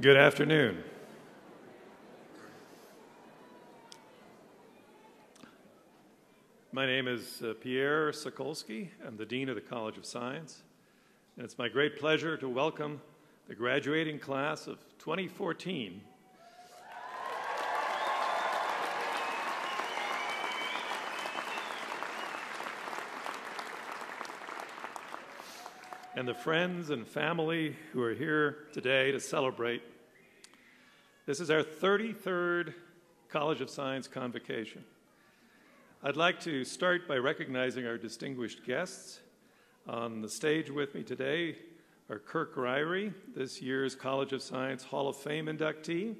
Good afternoon. My name is Pierre Sokolsky. I'm the Dean of the College of Science, and it's my great pleasure to welcome the graduating class of 2014 and the friends and family who are here today to celebrate. This is our 33rd College of Science Convocation. I'd like to start by recognizing our distinguished guests. On the stage with me today are Kirk Ryrie, this year's College of Science Hall of Fame inductee.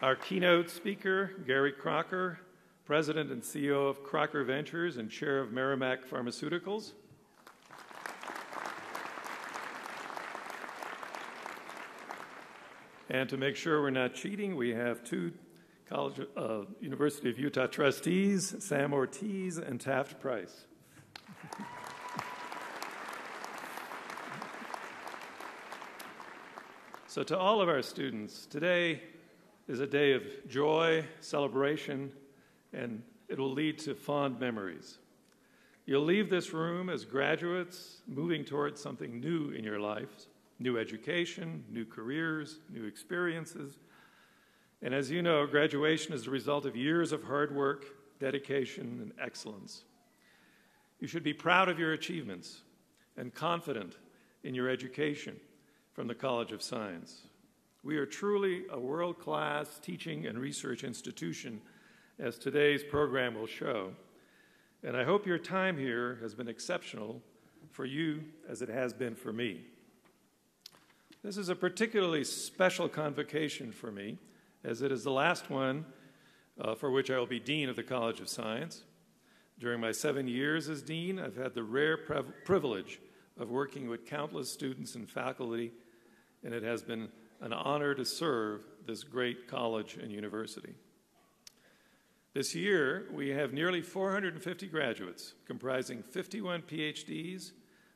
Our keynote speaker, Gary Crocker, President and CEO of Crocker Ventures and Chair of Merrimack Pharmaceuticals. And to make sure we're not cheating, we have two University of Utah trustees, Sam Ortiz and Taft Price. So to all of our students, today is a day of joy, celebration, and it will lead to fond memories. You'll leave this room as graduates moving towards something new in your lives, new education, new careers, new experiences. And as you know, graduation is the result of years of hard work, dedication, and excellence. You should be proud of your achievements and confident in your education from the College of Science. We are truly a world-class teaching and research institution, as today's program will show. And I hope your time here has been exceptional for you as it has been for me. This is a particularly special convocation for me, as it is the last one for which I will be Dean of the College of Science. During my 7 years as Dean, I've had the rare privilege of working with countless students and faculty, and it has been an honor to serve this great college and university. This year, we have nearly 450 graduates, comprising 51 PhDs,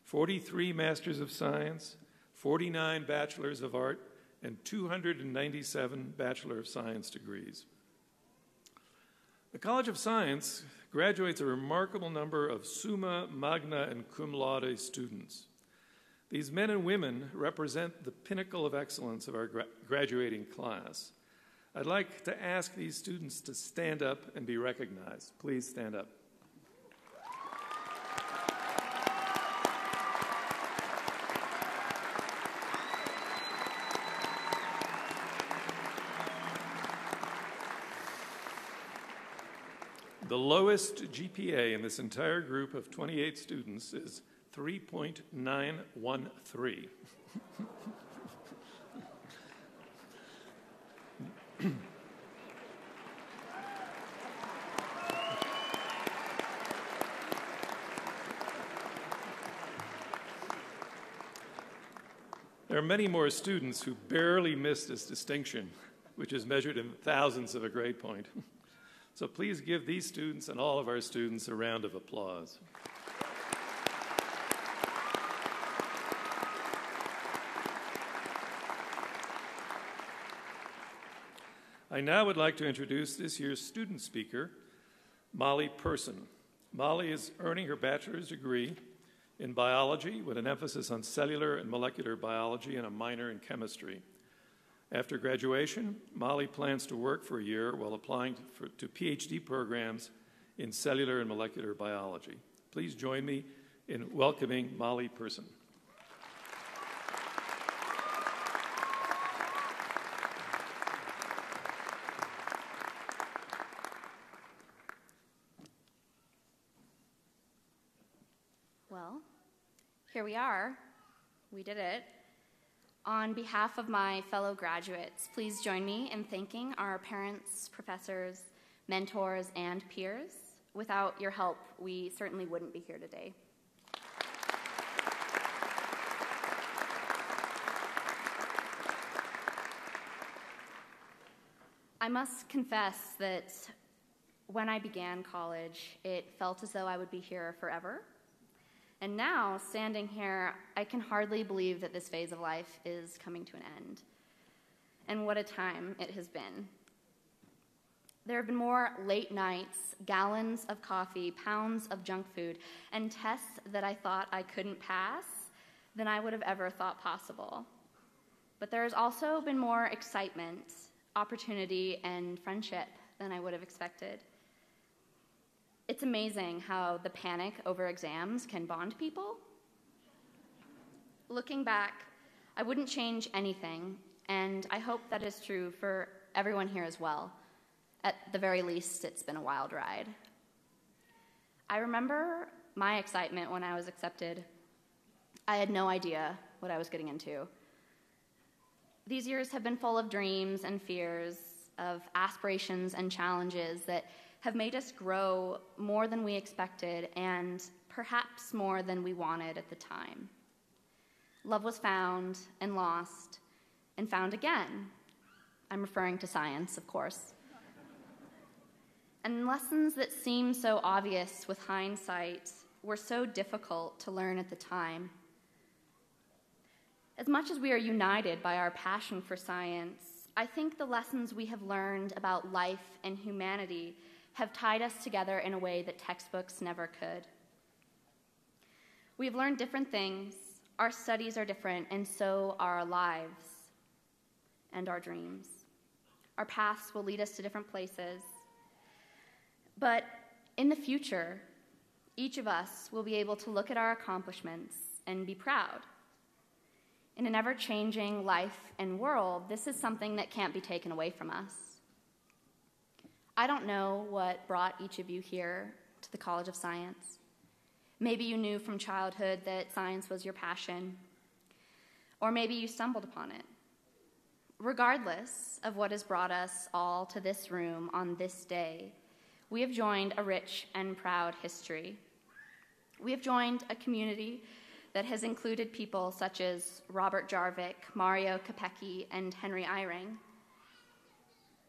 43 Masters of Science, 49 Bachelors of Art, and 297 Bachelor of Science degrees. The College of Science graduates a remarkable number of summa, magna, and cum laude students. These men and women represent the pinnacle of excellence of our graduating class. I'd like to ask these students to stand up and be recognized. Please stand up. The lowest GPA in this entire group of 28 students is 3.913. There are many more students who barely missed this distinction, which is measured in thousands of a grade point. So please give these students and all of our students a round of applause. I now would like to introduce this year's student speaker, Molly Person. Molly is earning her bachelor's degree in biology with an emphasis on cellular and molecular biology and a minor in chemistry. After graduation, Molly plans to work for a year while applying to PhD programs in cellular and molecular biology. Please join me in welcoming Molly Person. Well, here we are. We did it. On behalf of my fellow graduates, please join me in thanking our parents, professors, mentors, and peers. Without your help, we certainly wouldn't be here today. I must confess that when I began college, it felt as though I would be here forever. And now, standing here, I can hardly believe that this phase of life is coming to an end. And what a time it has been. There have been more late nights, gallons of coffee, pounds of junk food, and tests that I thought I couldn't pass than I would have ever thought possible. But there has also been more excitement, opportunity, and friendship than I would have expected. It's amazing how the panic over exams can bond people. Looking back, I wouldn't change anything, and I hope that is true for everyone here as well. At the very least, it's been a wild ride. I remember my excitement when I was accepted. I had no idea what I was getting into. These years have been full of dreams and fears, of aspirations and challenges that have made us grow more than we expected and perhaps more than we wanted at the time. Love was found and lost and found again. I'm referring to science, of course. And lessons that seem so obvious with hindsight were so difficult to learn at the time. As much as we are united by our passion for science, I think the lessons we have learned about life and humanity have tied us together in a way that textbooks never could. We have learned different things, our studies are different, and so are our lives and our dreams. Our paths will lead us to different places. But in the future, each of us will be able to look at our accomplishments and be proud. In an ever-changing life and world, this is something that can't be taken away from us. I don't know what brought each of you here to the College of Science. Maybe you knew from childhood that science was your passion, or maybe you stumbled upon it. Regardless of what has brought us all to this room on this day, we have joined a rich and proud history. We have joined a community that has included people such as Robert Jarvik, Mario Capecchi, and Henry Eyring.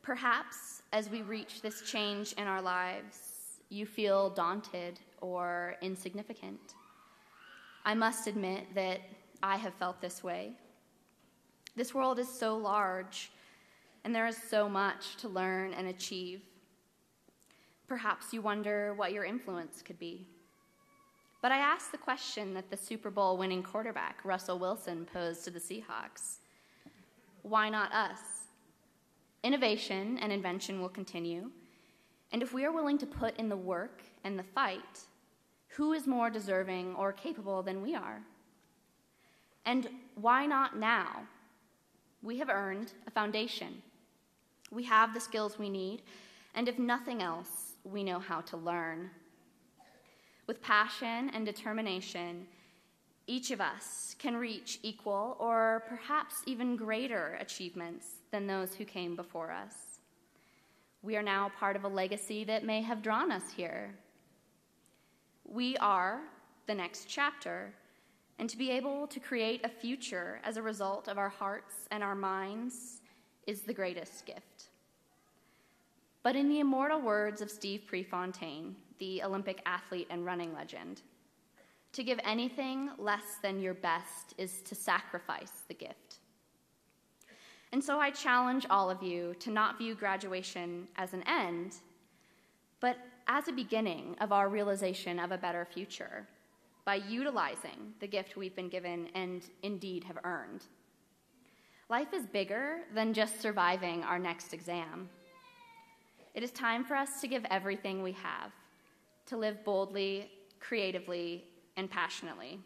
Perhaps as we reach this change in our lives, you feel daunted or insignificant. I must admit that I have felt this way. This world is so large, and there is so much to learn and achieve. Perhaps you wonder what your influence could be. But I ask the question that the Super Bowl winning quarterback, Russell Wilson, posed to the Seahawks. Why not us? Innovation and invention will continue, and if we are willing to put in the work and the fight, who is more deserving or capable than we are? And why not now? We have earned a foundation. We have the skills we need, and if nothing else, we know how to learn. With passion and determination, each of us can reach equal or perhaps even greater achievements than those who came before us. We are now part of a legacy that may have drawn us here. We are the next chapter, and to be able to create a future as a result of our hearts and our minds is the greatest gift. But in the immortal words of Steve Prefontaine, the Olympic athlete and running legend, to give anything less than your best is to sacrifice the gift. And so I challenge all of you to not view graduation as an end, but as a beginning of our realization of a better future by utilizing the gift we've been given and indeed have earned. Life is bigger than just surviving our next exam. It is time for us to give everything we have, to live boldly, creatively, and passionately.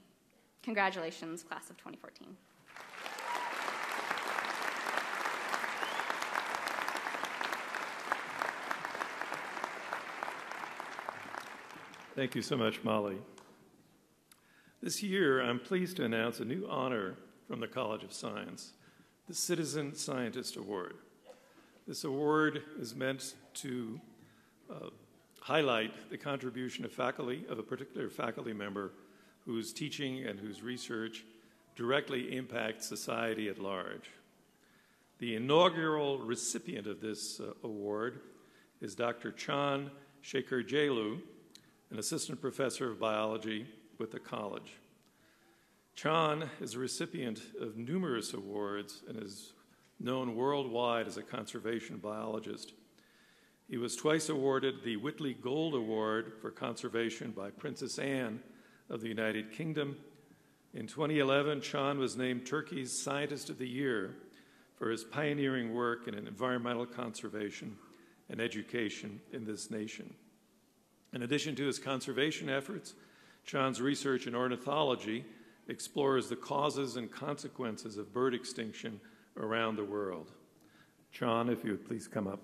Congratulations, class of 2014. Thank you so much, Molly. This year, I'm pleased to announce a new honor from the College of Science, the Citizen Scientist Award. This award is meant to highlight the contribution of a particular faculty member whose teaching and whose research directly impacts society at large. The inaugural recipient of this award is Dr. Chan Shekhar Jailu, an assistant professor of biology with the college. Chan is a recipient of numerous awards and is known worldwide as a conservation biologist. He was twice awarded the Whitley Gold Award for Conservation by Princess Anne of the United Kingdom. In 2011, Chan was named Turkey's Scientist of the Year for his pioneering work in environmental conservation and education in this nation. In addition to his conservation efforts, Chan's research in ornithology explores the causes and consequences of bird extinction around the world. Chan, if you would please come up.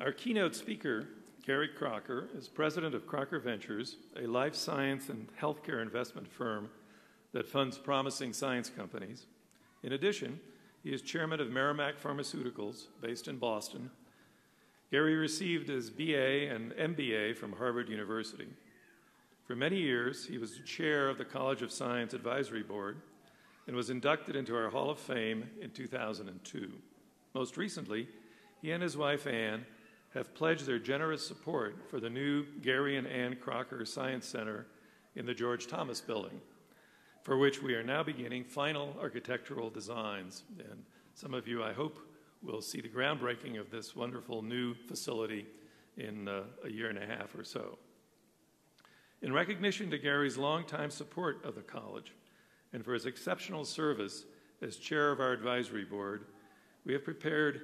Our keynote speaker, Gary Crocker, is president of Crocker Ventures, a life science and healthcare investment firm that funds promising science companies. In addition, he is chairman of Merrimack Pharmaceuticals, based in Boston. Gary received his BA and MBA from Harvard University. For many years, he was chair of the College of Science Advisory Board and was inducted into our Hall of Fame in 2002. Most recently, he and his wife, Anne, have pledged their generous support for the new Gary and Anne Crocker Science Center in the George Thomas Building, for which we are now beginning final architectural designs. And some of you, I hope, will see the groundbreaking of this wonderful new facility in a year and a half or so. In recognition to Gary's longtime support of the college and for his exceptional service as chair of our advisory board, we have prepared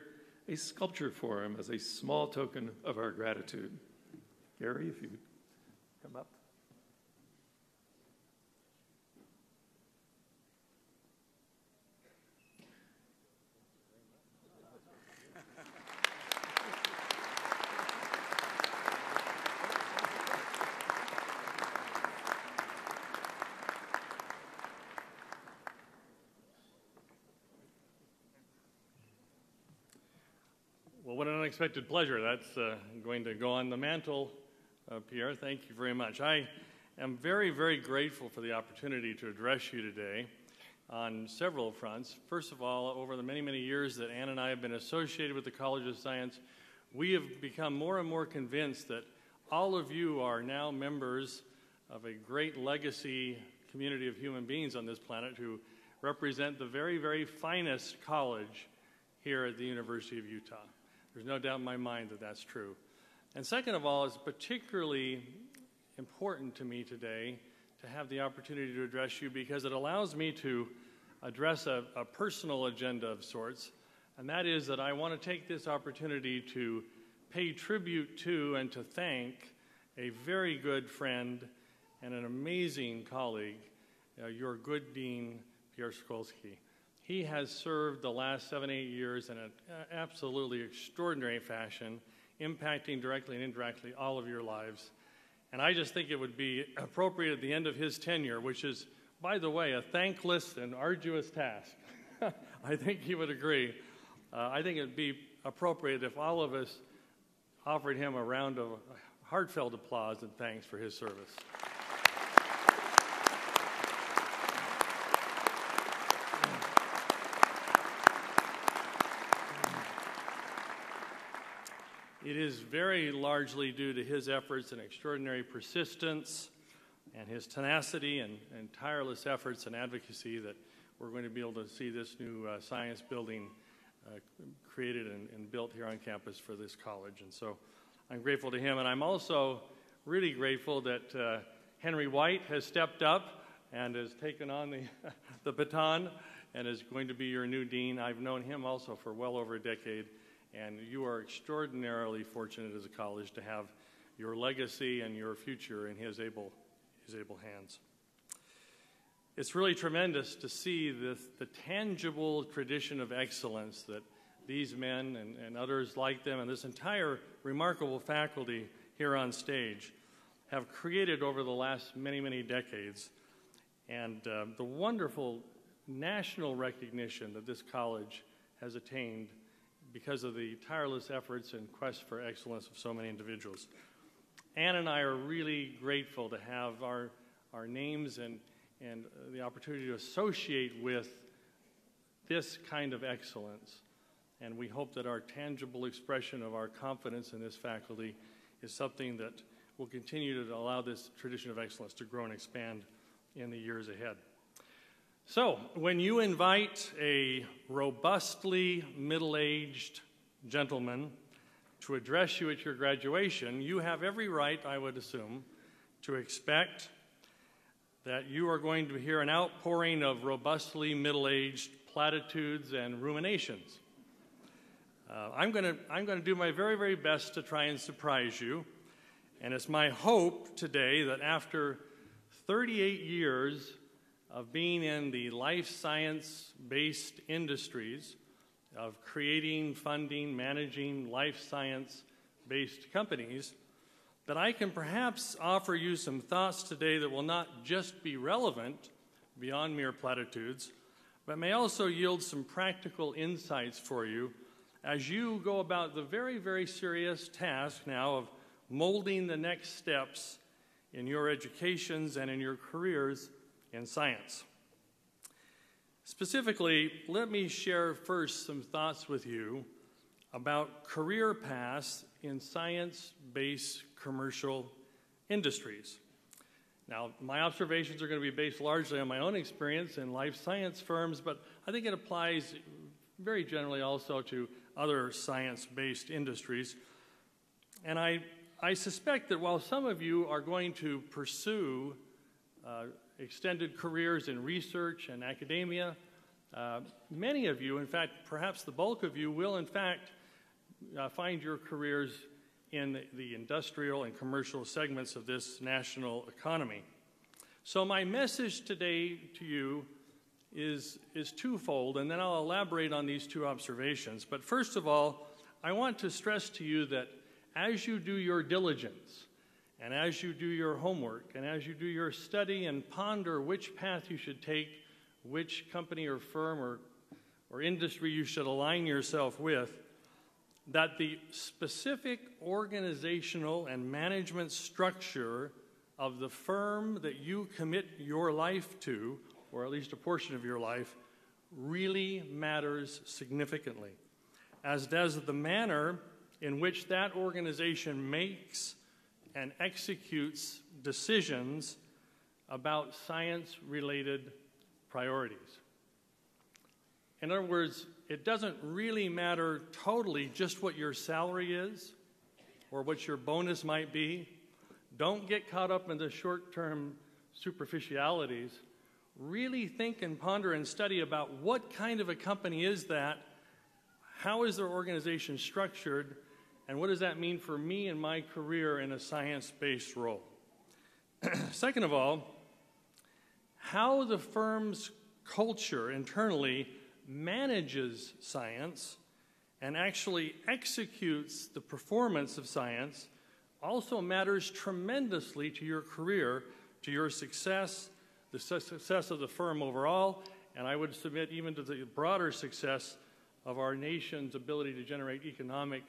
a sculpture for him as a small token of our gratitude. Gary, if you would come up. Well, what an unexpected pleasure. That's going to go on the mantle, Pierre. Thank you very much. I am very, very grateful for the opportunity to address you today on several fronts. First of all, over the many, many years that Anne and I have been associated with the College of Science, we have become more and more convinced that all of you are now members of a great legacy community of human beings on this planet who represent the very, very finest college here at the University of Utah. There's no doubt in my mind that that's true. And second of all, it's particularly important to me today to have the opportunity to address you because it allows me to address a personal agenda of sorts, and that is that I want to take this opportunity to pay tribute to and to thank a very good friend and an amazing colleague, your good dean, Pierre Skolsky. He has served the last 7-8 years in an absolutely extraordinary fashion, impacting directly and indirectly all of your lives. And I just think it would be appropriate at the end of his tenure, which is, by the way, a thankless and arduous task. I think he would agree. I think it would be appropriate if all of us offered him a round of heartfelt applause and thanks for his service. It is very largely due to his efforts and extraordinary persistence and his tenacity and tireless efforts and advocacy that we're going to be able to see this new science building created and built here on campus for this college. And so I'm grateful to him. And I'm also really grateful that Henry White has stepped up and has taken on the baton and is going to be your new dean. I've known him also for well over a decade. And you are extraordinarily fortunate as a college to have your legacy and your future in his able hands. It's really tremendous to see the tangible tradition of excellence that these men and others like them and this entire remarkable faculty here on stage have created over the last many, many decades. And the wonderful national recognition that this college has attained because of the tireless efforts and quest for excellence of so many individuals. Ann and I are really grateful to have our names and the opportunity to associate with this kind of excellence. And we hope that our tangible expression of our confidence in this faculty is something that will continue to allow this tradition of excellence to grow and expand in the years ahead. So, when you invite a robustly middle-aged gentleman to address you at your graduation, you have every right, I would assume, to expect that you are going to hear an outpouring of robustly middle-aged platitudes and ruminations. I'm going to do my very, very best to try and surprise you, and it's my hope today that after 38 years of being in the life science-based industries, of creating, funding, managing life science-based companies, that I can perhaps offer you some thoughts today that will not just be relevant beyond mere platitudes, but may also yield some practical insights for you as you go about the very, very serious task now of molding the next steps in your educations and in your careers in science. Specifically, let me share first some thoughts with you about career paths in science-based commercial industries. Now, my observations are going to be based largely on my own experience in life science firms, but I think it applies very generally also to other science-based industries. And I suspect that while some of you are going to pursue extended careers in research and academia, many of you, in fact, perhaps the bulk of you, will in fact find your careers in the industrial and commercial segments of this national economy. So my message today to you is twofold, and then I'll elaborate on these two observations. But first of all, I want to stress to you that as you do your diligence, and as you do your homework, and as you do your study and ponder which path you should take, which company or firm or industry you should align yourself with, that the specific organizational and management structure of the firm that you commit your life to, or at least a portion of your life, really matters significantly, as does the manner in which that organization makes and executes decisions about science-related priorities. In other words, it doesn't really matter totally just what your salary is or what your bonus might be. Don't get caught up in the short-term superficialities. Really think and ponder and study about what kind of a company is that, how is their organization structured, and what does that mean for me and my career in a science-based role? Second of all, how the firm's culture internally manages science and actually executes the performance of science also matters tremendously to your career, to your success, the success of the firm overall, and I would submit even to the broader success of our nation's ability to generate economic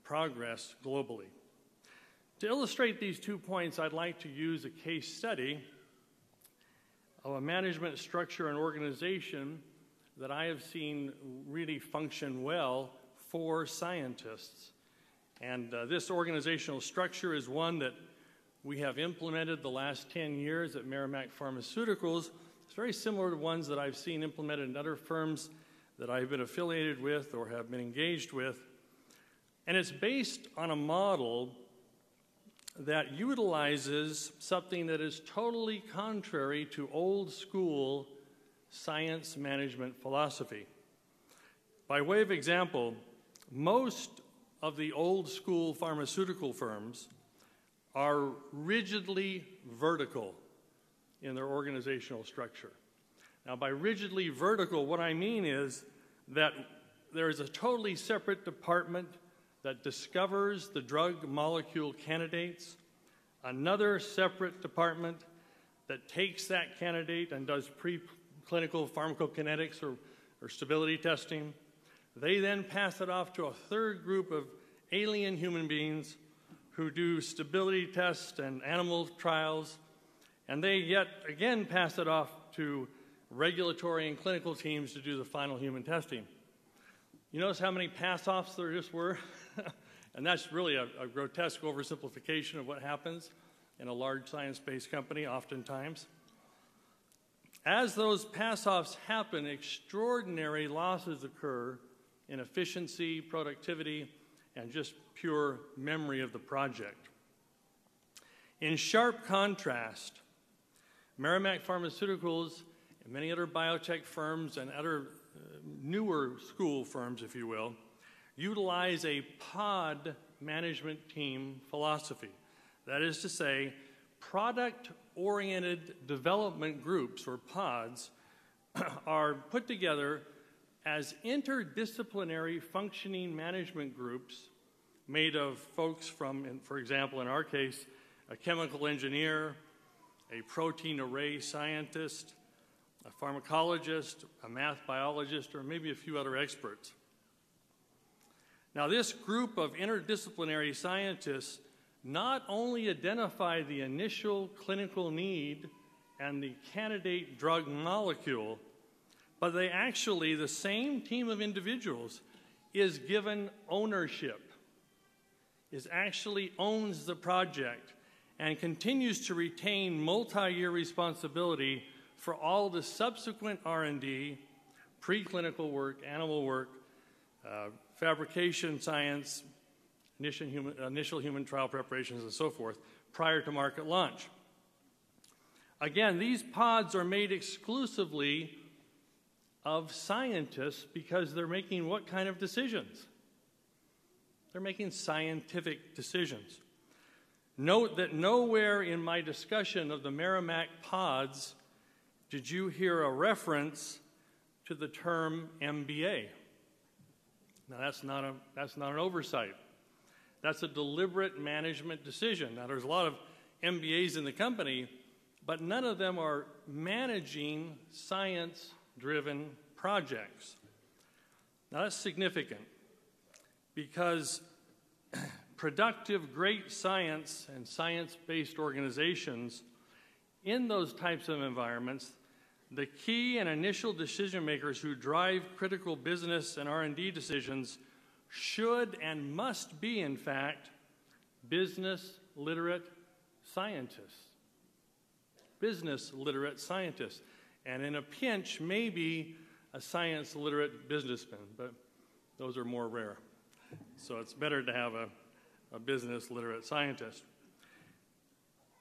progress globally. To illustrate these 2 points, I'd like to use a case study of a management structure and organization that I have seen really function well for scientists. And this organizational structure is one that we have implemented the last 10 years at Merrimack Pharmaceuticals. It's very similar to ones that I've seen implemented in other firms that I've been affiliated with or have been engaged with. And it's based on a model that utilizes something that is totally contrary to old school science management philosophy. By way of example, most of the old school pharmaceutical firms are rigidly vertical in their organizational structure. Now, by rigidly vertical, what I mean is that there is a totally separate department that discovers the drug molecule candidates, another separate department that takes that candidate and does preclinical pharmacokinetics or stability testing. They then pass it off to a third group of alien human beings who do stability tests and animal trials, and they yet again pass it off to regulatory and clinical teams to do the final human testing. You notice how many pass-offs there just were? And that's really a grotesque oversimplification of what happens in a large science-based company oftentimes. As those pass-offs happen, extraordinary losses occur in efficiency, productivity, and just pure memory of the project. In sharp contrast, Merrimack Pharmaceuticals and many other biotech firms and other newer school firms, if you will, utilize a pod management team philosophy. That is to say, product-oriented development groups, or pods, are put together as interdisciplinary functioning management groups made of folks from, for example, in our case, a chemical engineer, a protein array scientist, a pharmacologist, a math biologist, or maybe a few other experts. Now, this group of interdisciplinary scientists not only identify the initial clinical need and the candidate drug molecule, but they actually, the same team of individuals, is given ownership, actually owns the project, and continues to retain multi-year responsibility for all the subsequent R&D, preclinical work, animal work, fabrication science, initial human trial preparations, and so forth, prior to market launch. Again, these pods are made exclusively of scientists because they're making what kind of decisions? They're making scientific decisions. Note that nowhere in my discussion of the Merrimack pods did you hear a reference to the term MBA. Now, that's not an oversight. That's a deliberate management decision. Now, there's a lot of MBAs in the company, but none of them are managing science-driven projects. Now, that's significant because productive, great science and science-based organizations in those types of environments, the key and initial decision makers who drive critical business and R&D decisions should and must be, in fact, business literate scientists. Business literate scientists. And in a pinch, maybe a science literate businessman, but those are more rare. So it's better to have a business literate scientist.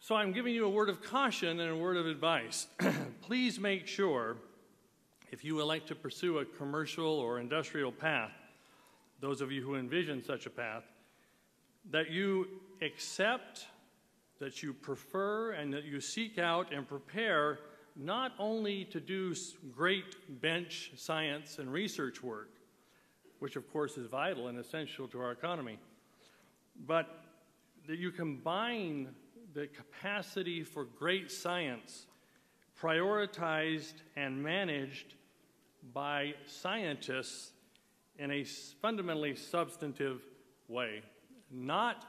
So I'm giving you a word of caution and a word of advice. Please make sure, if you elect to pursue a commercial or industrial path, those of you who envision such a path, that you accept, that you prefer, and that you seek out and prepare not only to do great bench science and research work, which of course is vital and essential to our economy, but that you combine the capacity for great science prioritized and managed by scientists in a fundamentally substantive way, not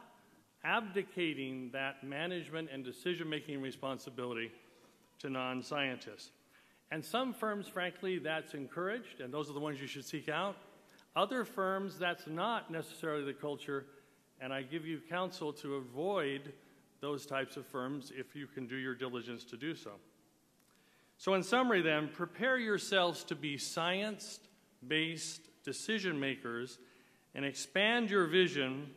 abdicating that management and decision-making responsibility to non-scientists. And some firms, frankly, that's encouraged, and those are the ones you should seek out. Other firms, that's not necessarily the culture, and I give you counsel to avoid those types of firms if you can do your diligence to do so. So in summary then, prepare yourselves to be science-based decision makers and expand your vision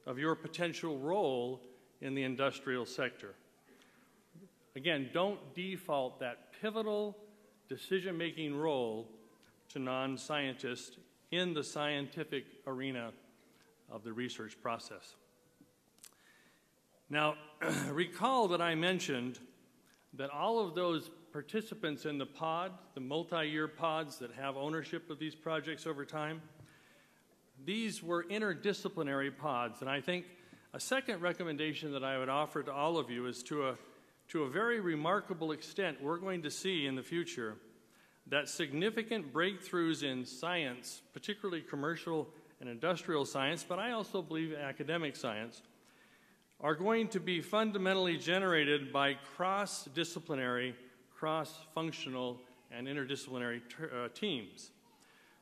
of your potential role in the industrial sector. Again, don't default that pivotal decision-making role to non-scientists in the scientific arena of the research process. Now, recall that I mentioned that all of those participants in the pod, the multi-year pods that have ownership of these projects over time, these were interdisciplinary pods. And I think a second recommendation that I would offer to all of you is to a very remarkable extent, we're going to see in the future that significant breakthroughs in science, particularly commercial and industrial science, but I also believe academic science, are going to be fundamentally generated by cross-disciplinary, cross-functional, and interdisciplinary teams.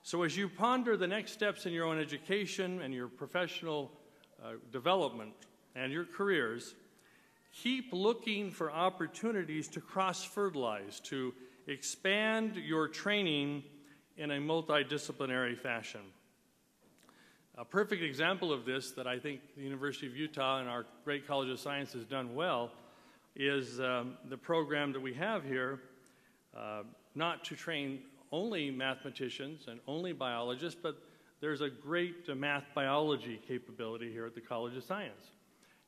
So as you ponder the next steps in your own education and your professional development and your careers, keep looking for opportunities to cross-fertilize, to expand your training in a multidisciplinary fashion. A perfect example of this that I think the University of Utah and our great College of Science has done well is the program that we have here, not to train only mathematicians and only biologists, but there's a great math biology capability here at the College of Science.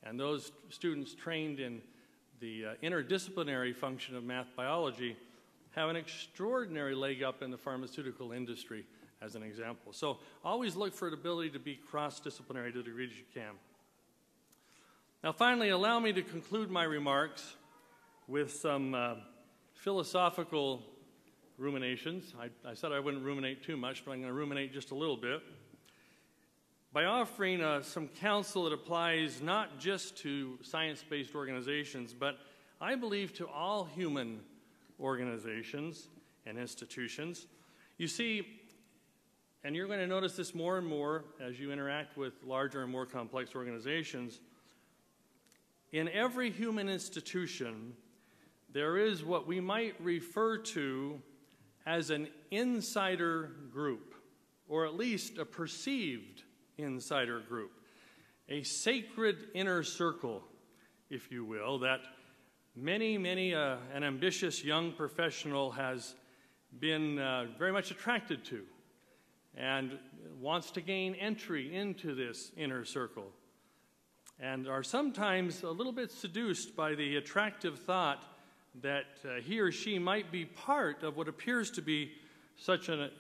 And those students trained in the interdisciplinary function of math biology have an extraordinary leg up in the pharmaceutical industry, as an example. So always look for the ability to be cross-disciplinary to the degree that you can. Now finally, allow me to conclude my remarks with some philosophical ruminations. I said I wouldn't ruminate too much, but I'm going to ruminate just a little bit by offering some counsel that applies not just to science-based organizations, but I believe to all human organizations and institutions. You see, and you're going to notice this more and more as you interact with larger and more complex organizations, in every human institution, there is what we might refer to as an insider group, or at least a perceived insider group, a sacred inner circle, if you will, that many an ambitious young professional has been very much attracted to and wants to gain entry into this inner circle, and are sometimes a little bit seduced by the attractive thought that he or she might be part of what appears to be such a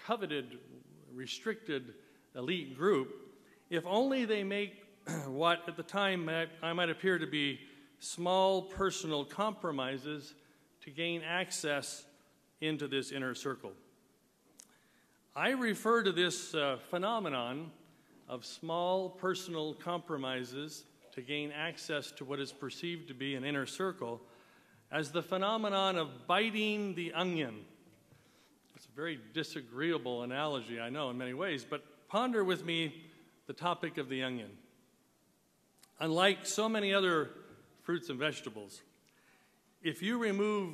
coveted, restricted elite group, if only they make what at the time I might appear to be small personal compromises to gain access into this inner circle. I refer to this phenomenon of small personal compromises to gain access to what is perceived to be an inner circle as the phenomenon of biting the onion. It's a very disagreeable analogy, I know, in many ways, but ponder with me the topic of the onion. Unlike so many other fruits and vegetables, if you remove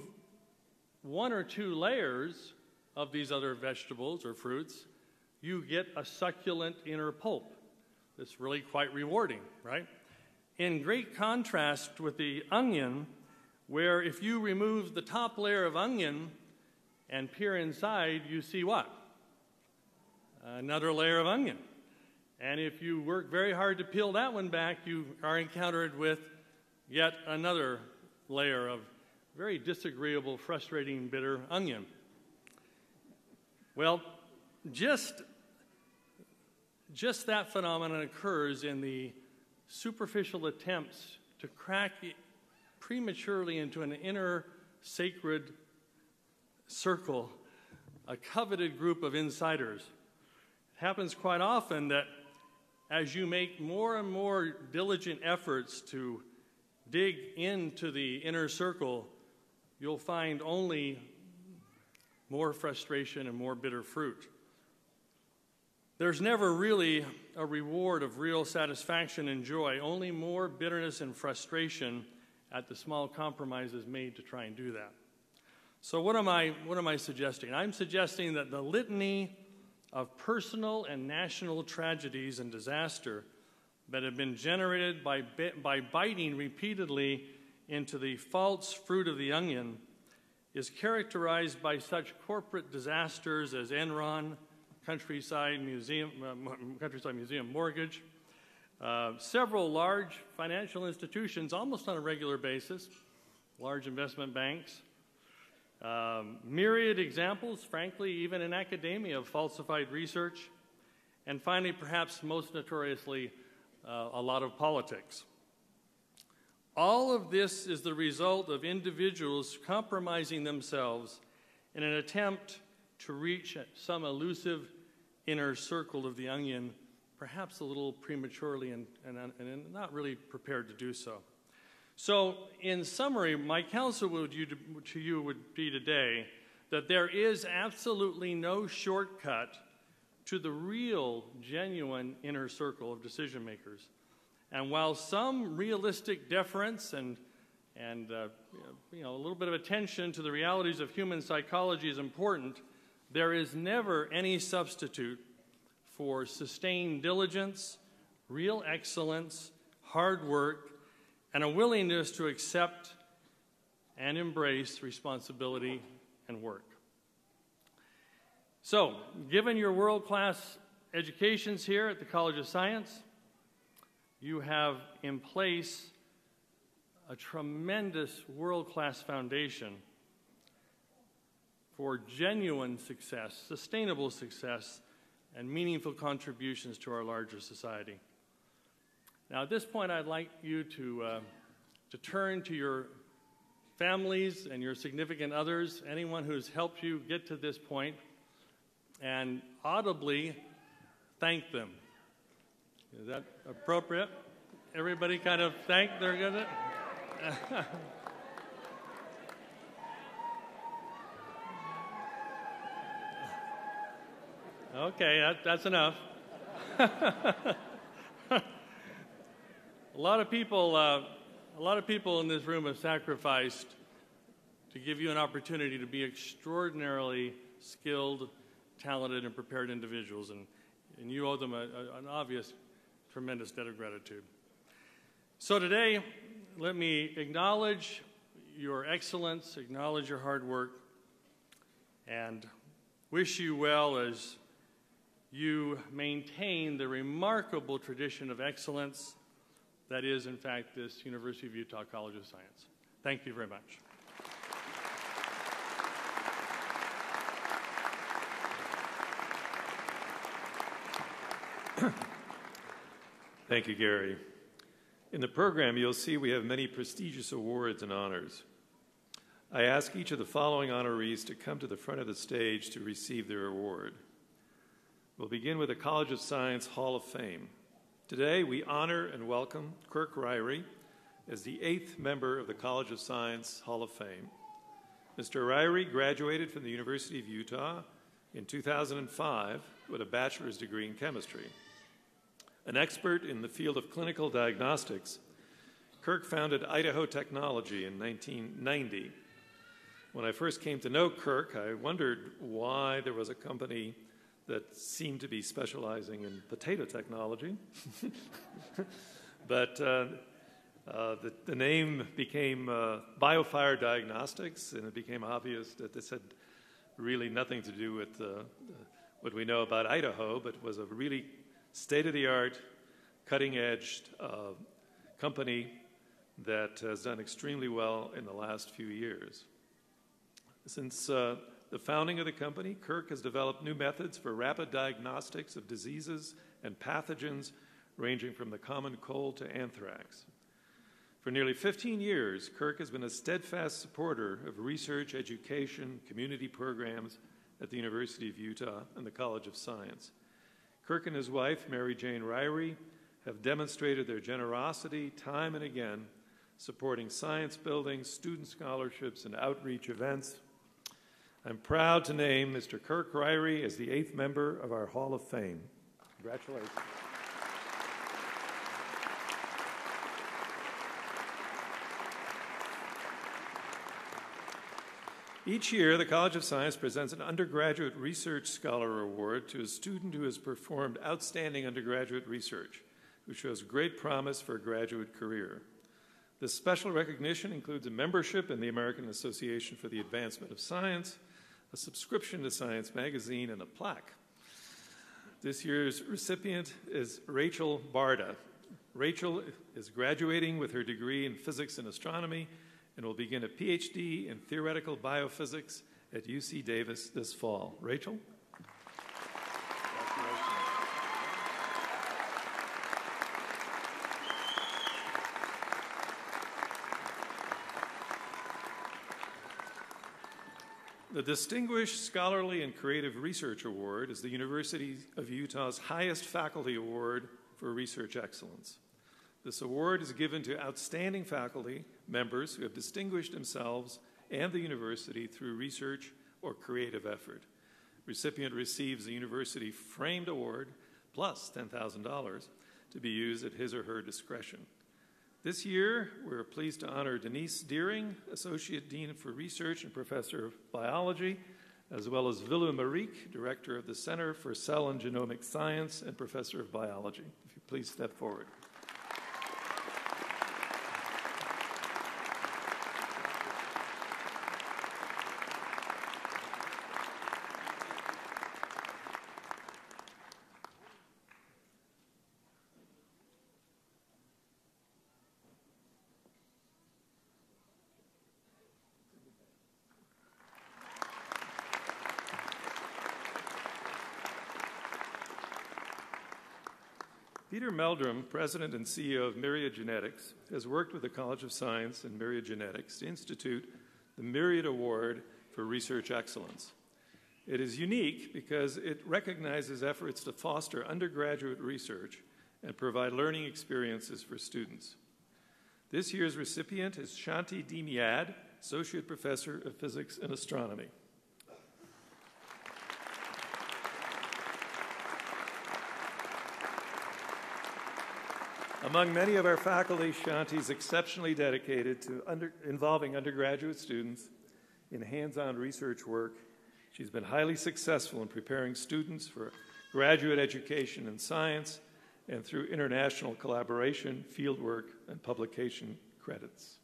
one or two layers of these other vegetables or fruits, you get a succulent inner pulp. That's really quite rewarding, right? In great contrast with the onion, where if you remove the top layer of onion and peer inside, you see what? Another layer of onion. And if you work very hard to peel that one back, you are encountered with yet another layer of very disagreeable, frustrating, bitter onion. Well, just that phenomenon occurs in the superficial attempts to crack prematurely into an inner sacred circle, a coveted group of insiders. It happens quite often that as you make more and more diligent efforts to dig into the inner circle, you'll find only more frustration and more bitter fruit. There's never really a reward of real satisfaction and joy, only more bitterness and frustration at the small compromises made to try and do that. So what am I suggesting? I'm suggesting that the litany of personal and national tragedies and disaster that have been generated by biting repeatedly into the false fruit of the onion is characterized by such corporate disasters as Enron, Countryside Museum Mortgage, several large financial institutions almost on a regular basis, large investment banks, myriad examples, frankly, even in academia of falsified research, and finally, perhaps most notoriously, a lot of politics. All of this is the result of individuals compromising themselves in an attempt to reach some elusive inner circle of the onion, perhaps a little prematurely and not really prepared to do so. So, in summary, my counsel to you would be today that there is absolutely no shortcut to the real, genuine inner circle of decision makers. And while some realistic deference and a little bit of attention to the realities of human psychology is important, there is never any substitute for sustained diligence, real excellence, hard work, and a willingness to accept and embrace responsibility and work. So, given your world-class educations here at the College of Science, you have in place a tremendous world-class foundation for genuine success, sustainable success, and meaningful contributions to our larger society. Now, at this point, I'd like you to turn to your families and your significant others, anyone who's helped you get to this point, and audibly thank them. Is that appropriate? Everybody kind of thank their good. Okay, that's enough. A lot of people in this room have sacrificed to give you an opportunity to be extraordinarily skilled, talented, and prepared individuals, and you owe them an obvious, tremendous debt of gratitude. So today, let me acknowledge your excellence, acknowledge your hard work, and wish you well as you maintain the remarkable tradition of excellence that is, in fact, this University of Utah College of Science. Thank you very much. Thank you, Gary. In the program, you'll see we have many prestigious awards and honors. I ask each of the following honorees to come to the front of the stage to receive their award. We'll begin with the College of Science Hall of Fame. Today, we honor and welcome Kirk Ryrie as the 8th member of the College of Science Hall of Fame. Mr. Ryrie graduated from the University of Utah in 2005 with a bachelor's degree in chemistry. An expert in the field of clinical diagnostics, Kirk founded Idaho Technology in 1990. When I first came to know Kirk, I wondered why there was a company that seemed to be specializing in potato technology. But the name became BioFire Diagnostics, and it became obvious that this had really nothing to do with what we know about Idaho, but was a really state-of-the-art, cutting-edge company that has done extremely well in the last few years. Since the founding of the company, Kirk has developed new methods for rapid diagnostics of diseases and pathogens ranging from the common cold to anthrax. For nearly 15 years, Kirk has been a steadfast supporter of research, education, community programs at the University of Utah and the College of Science. Kirk and his wife, Mary Jane Ryrie, have demonstrated their generosity time and again, supporting science building, student scholarships, and outreach events. I'm proud to name Mr. Kirk Ryrie as the 8th member of our Hall of Fame. Congratulations. Each year, the College of Science presents an Undergraduate Research Scholar Award to a student who has performed outstanding undergraduate research, who shows great promise for a graduate career. This special recognition includes a membership in the American Association for the Advancement of Science, a subscription to Science magazine, and a plaque. This year's recipient is Rachel Barda. Rachel is graduating with her degree in physics and astronomy and will begin a PhD in theoretical biophysics at UC Davis this fall. Rachel? The Distinguished Scholarly and Creative Research Award is the University of Utah's highest faculty award for research excellence. This award is given to outstanding faculty members who have distinguished themselves and the university through research or creative effort. Recipient receives a university-framed award plus $10,000 to be used at his or her discretion. This year, we're pleased to honor Denise Deering, Associate Dean for Research and Professor of Biology, as well as Villu Marique, Director of the Center for Cell and Genomic Science and Professor of Biology. If you please step forward. Peter Meldrum, President and CEO of Myriad Genetics, has worked with the College of Science and Myriad Genetics to institute the Myriad Award for Research Excellence. It is unique because it recognizes efforts to foster undergraduate research and provide learning experiences for students. This year's recipient is Shanti Dimiad, Associate Professor of Physics and Astronomy. Among many of our faculty, Shanti is exceptionally dedicated to involving undergraduate students in hands-on research work. She's been highly successful in preparing students for graduate education in science and through international collaboration, fieldwork, and publication credits.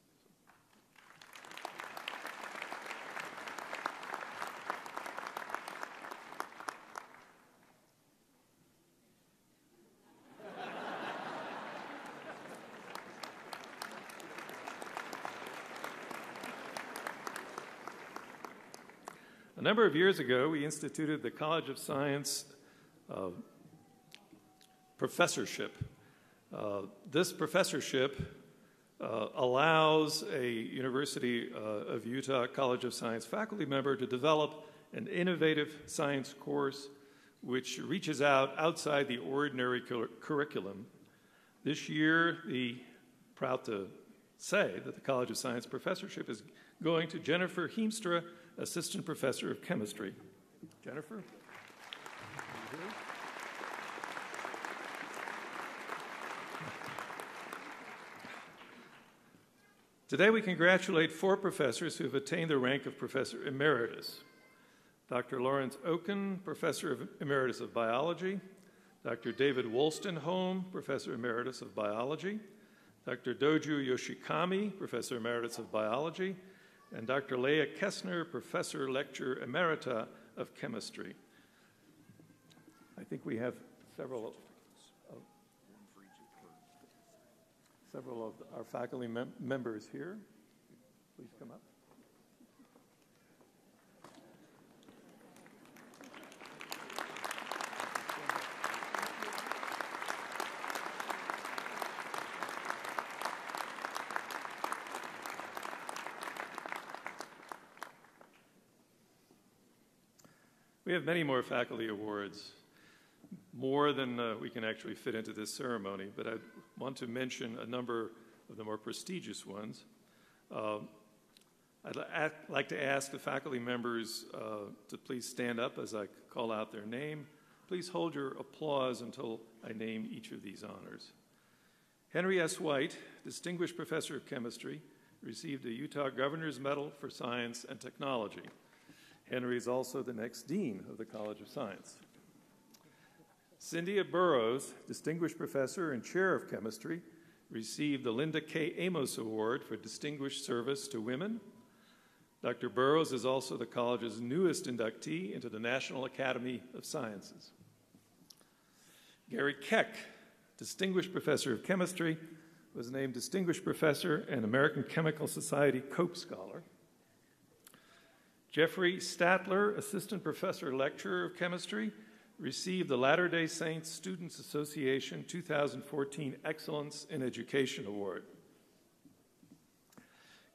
A number of years ago, we instituted the College of Science professorship. This professorship allows a University of Utah College of Science faculty member to develop an innovative science course which reaches outside the ordinary curriculum. This year, proud to say that the College of Science professorship is going to Jennifer Heemstra, Assistant Professor of Chemistry. Jennifer? Today we congratulate 4 professors who have attained the rank of Professor Emeritus. Dr. Lawrence Oken, Professor Emeritus of Biology. Dr. David Wolstenholme, Professor Emeritus of Biology. Dr. Doju Yoshikami, Professor Emeritus of Biology. And Dr. Leah Kessner, Professor Lecturer Emerita of Chemistry. I think we have several of our faculty members here. Please come up. We have many more faculty awards, more than we can actually fit into this ceremony, but I want to mention a number of the more prestigious ones. I'd like to ask the faculty members to please stand up as I call out their name. Please hold your applause until I name each of these honors. Henry S. White, Distinguished Professor of Chemistry, received a Utah Governor's Medal for Science and Technology. Henry is also the next Dean of the College of Science. Cynthia Burrows, Distinguished Professor and Chair of Chemistry, received the Linda K. Amos Award for Distinguished Service to Women. Dr. Burrows is also the college's newest inductee into the National Academy of Sciences. Gary Keck, Distinguished Professor of Chemistry, was named Distinguished Professor and American Chemical Society Cope Scholar. Jeffrey Statler, Assistant Professor Lecturer of Chemistry, received the Latter-day Saints Students Association 2014 Excellence in Education Award.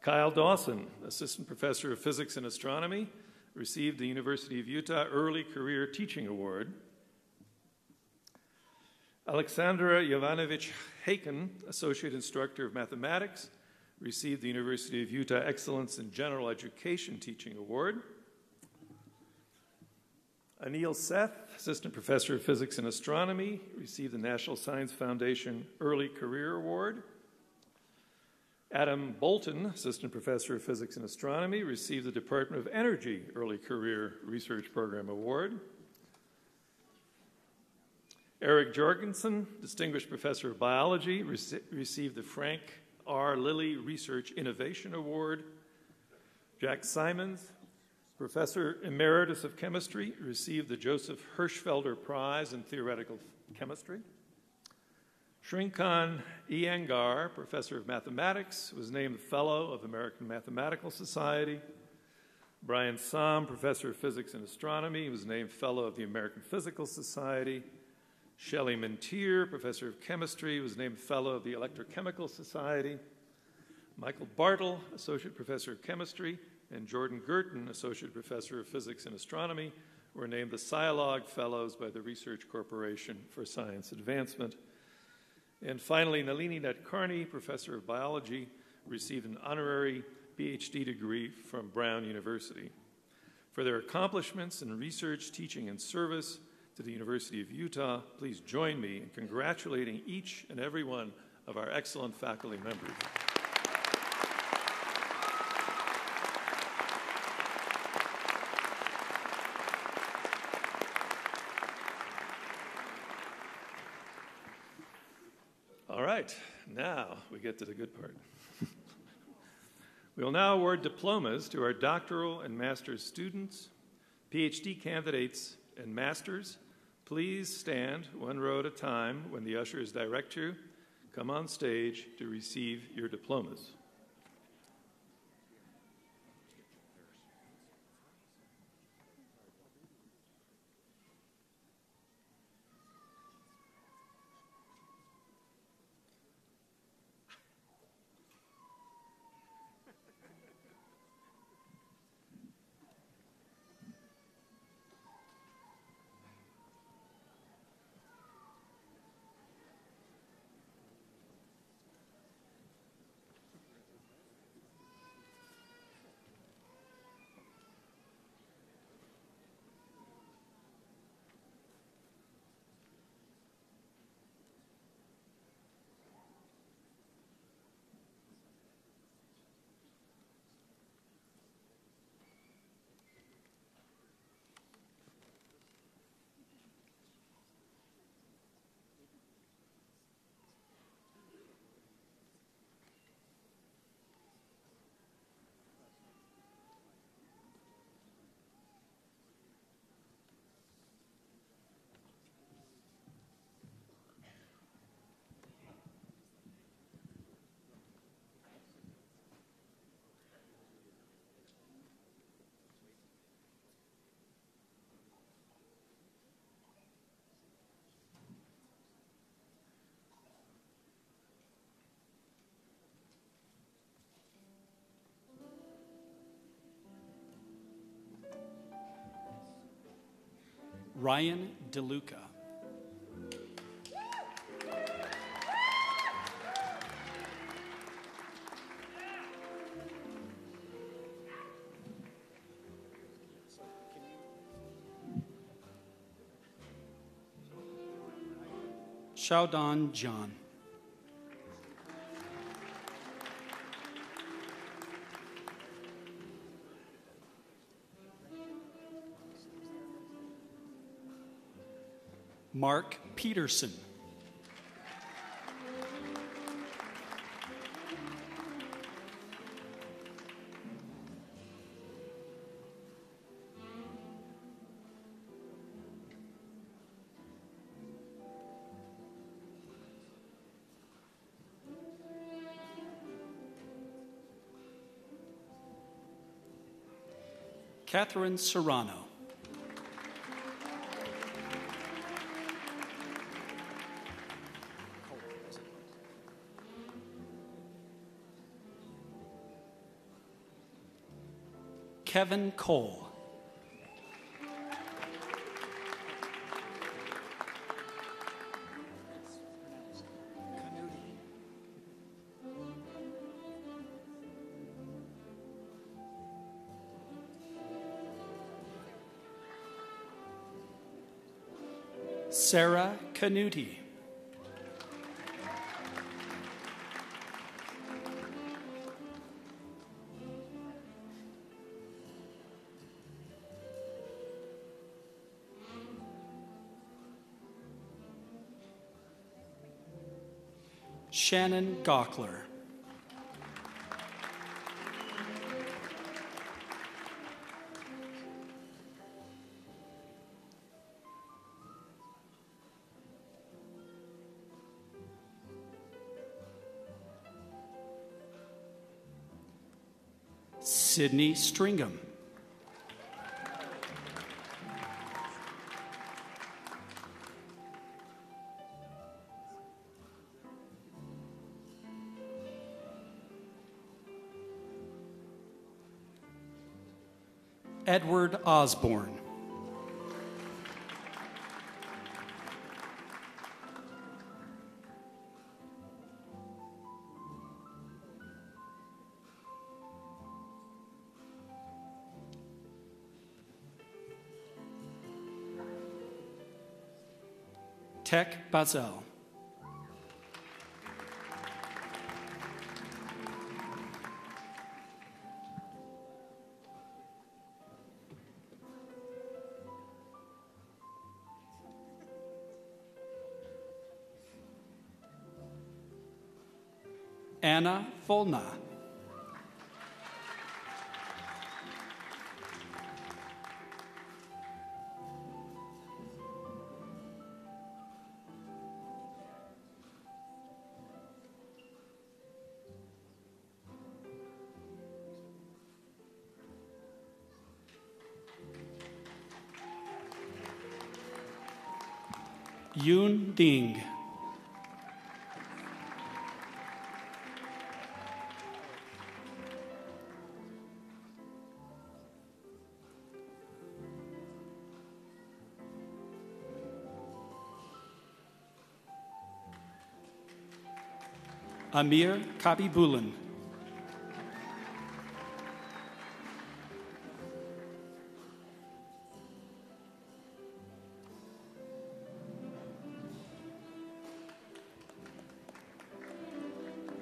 Kyle Dawson, Assistant Professor of Physics and Astronomy, received the University of Utah Early Career Teaching Award. Alexandra Jovanovich Haken, Associate Instructor of Mathematics, received the University of Utah Excellence in General Education Teaching Award. Anil Seth, Assistant Professor of Physics and Astronomy, received the National Science Foundation Early Career Award. Adam Bolton, Assistant Professor of Physics and Astronomy, received the Department of Energy Early Career Research Program Award. Eric Jorgensen, Distinguished Professor of Biology, received the Frank R. Lilly Research Innovation Award. Jack Simons, Professor Emeritus of Chemistry, received the Joseph Hirschfelder Prize in Theoretical Chemistry. Shrinkan Iyengar, Professor of Mathematics, was named Fellow of the American Mathematical Society. Brian Somm, Professor of Physics and Astronomy, was named Fellow of the American Physical Society. Shelley Mintier, Professor of Chemistry, was named Fellow of the Electrochemical Society. Michael Bartle, Associate Professor of Chemistry, and Jordan Girton, Associate Professor of Physics and Astronomy, were named the Scialog Fellows by the Research Corporation for Science Advancement. And finally, Nalini Nadkarni, Professor of Biology, received an honorary PhD degree from Brown University. For their accomplishments in research, teaching, and service to the University of Utah, please join me in congratulating each and every one of our excellent faculty members. All right, now we get to the good part. We will now award diplomas to our doctoral and master's students, PhD candidates, and masters. Please stand one row at a time when the ushers direct you. Come on stage to receive your diplomas. Ryan DeLuca. Shaudon John. Mark Peterson. Catherine Serrano. Kevin Cole. Sarah Canuti. Shannon Gockler. Sydney Stringham. Edward Osborne. Tech Bazel. Anna Volna. Yoon Ding. Amir Kabibulan.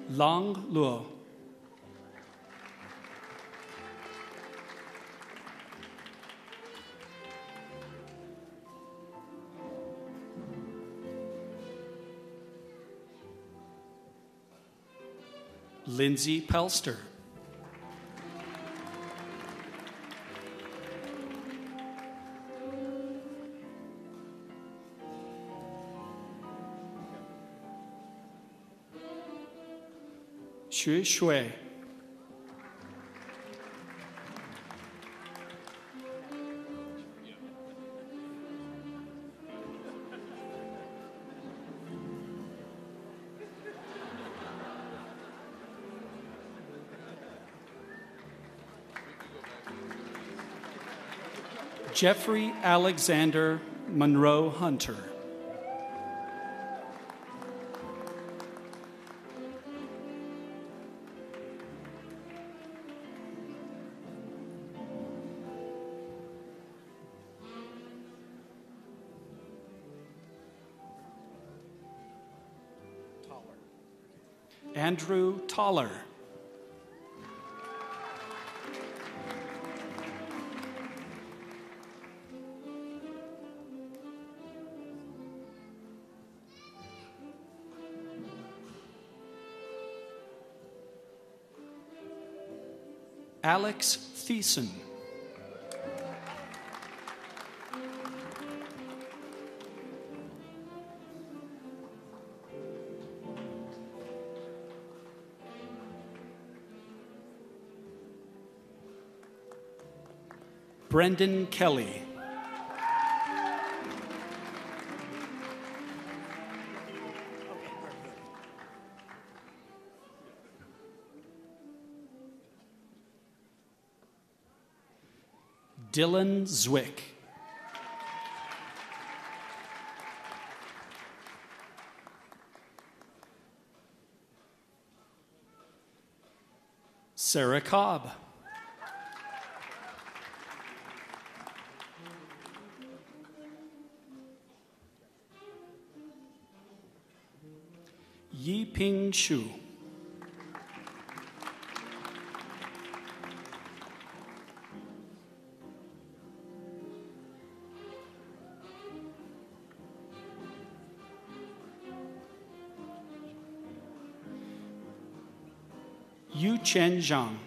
Lang Luo. Lindsay Pelster. Xu Shui. Jeffrey Alexander Monroe Hunter. Andrew Toller. Alex Thiessen. Brendan Kelly. Dylan Zwick. Sarah Cobb. Yi Ping Shu. Yu Chen Zhang.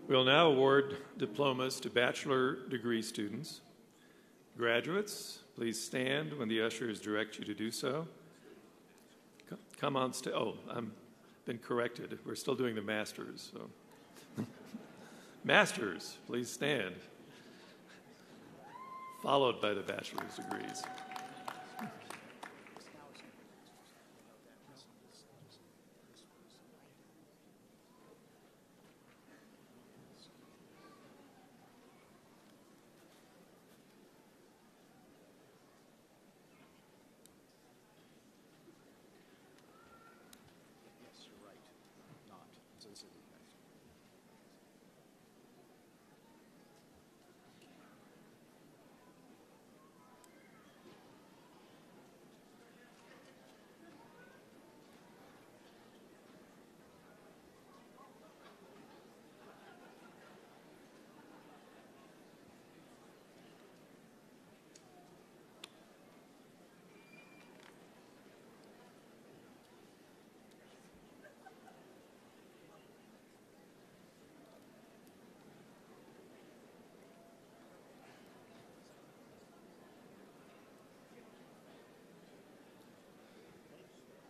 We'll now award diplomas to bachelor degree students. Graduates, please stand when the ushers direct you to do so. Come on stage. Oh, I've been corrected. We're still doing the masters. So. Masters, please stand. Followed by the bachelor's degrees.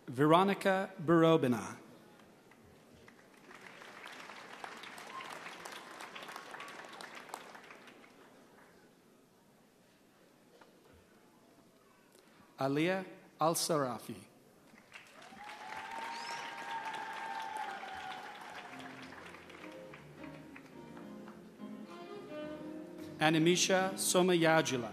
Veronica Barobina. Aliyah Al-Sarafi. Animisha Somayajula.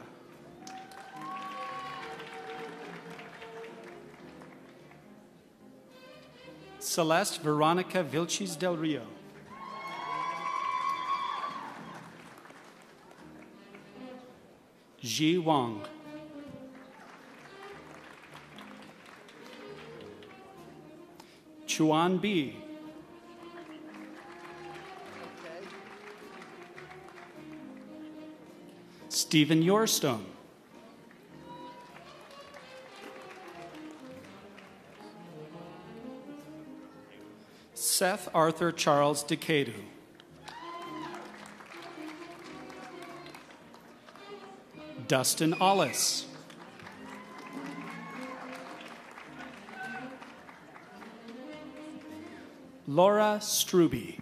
Celeste Veronica Vilches Del Rio. Ji Wang. Chuan Bi. Stephen Yorstone. Seth Arthur Charles Decatur. Dustin Ollis. Laura Struby.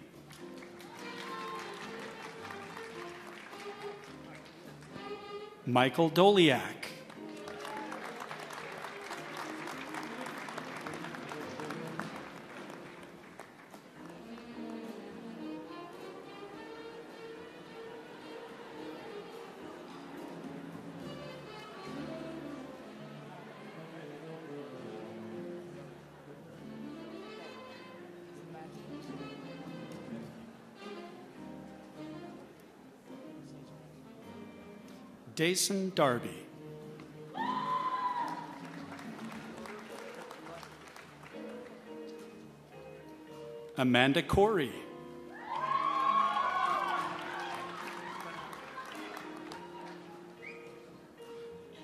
Michael Doliak. Dason Darby. Amanda Corey.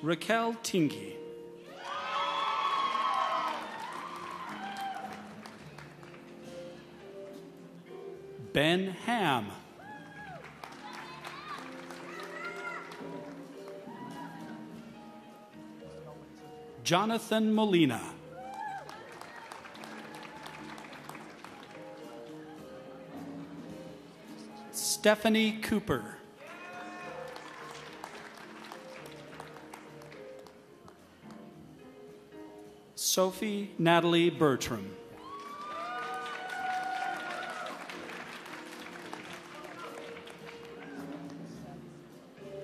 Raquel Tingy. Ben Ham. Jonathan Molina. Stephanie Cooper. Sophie Natalie Bertram.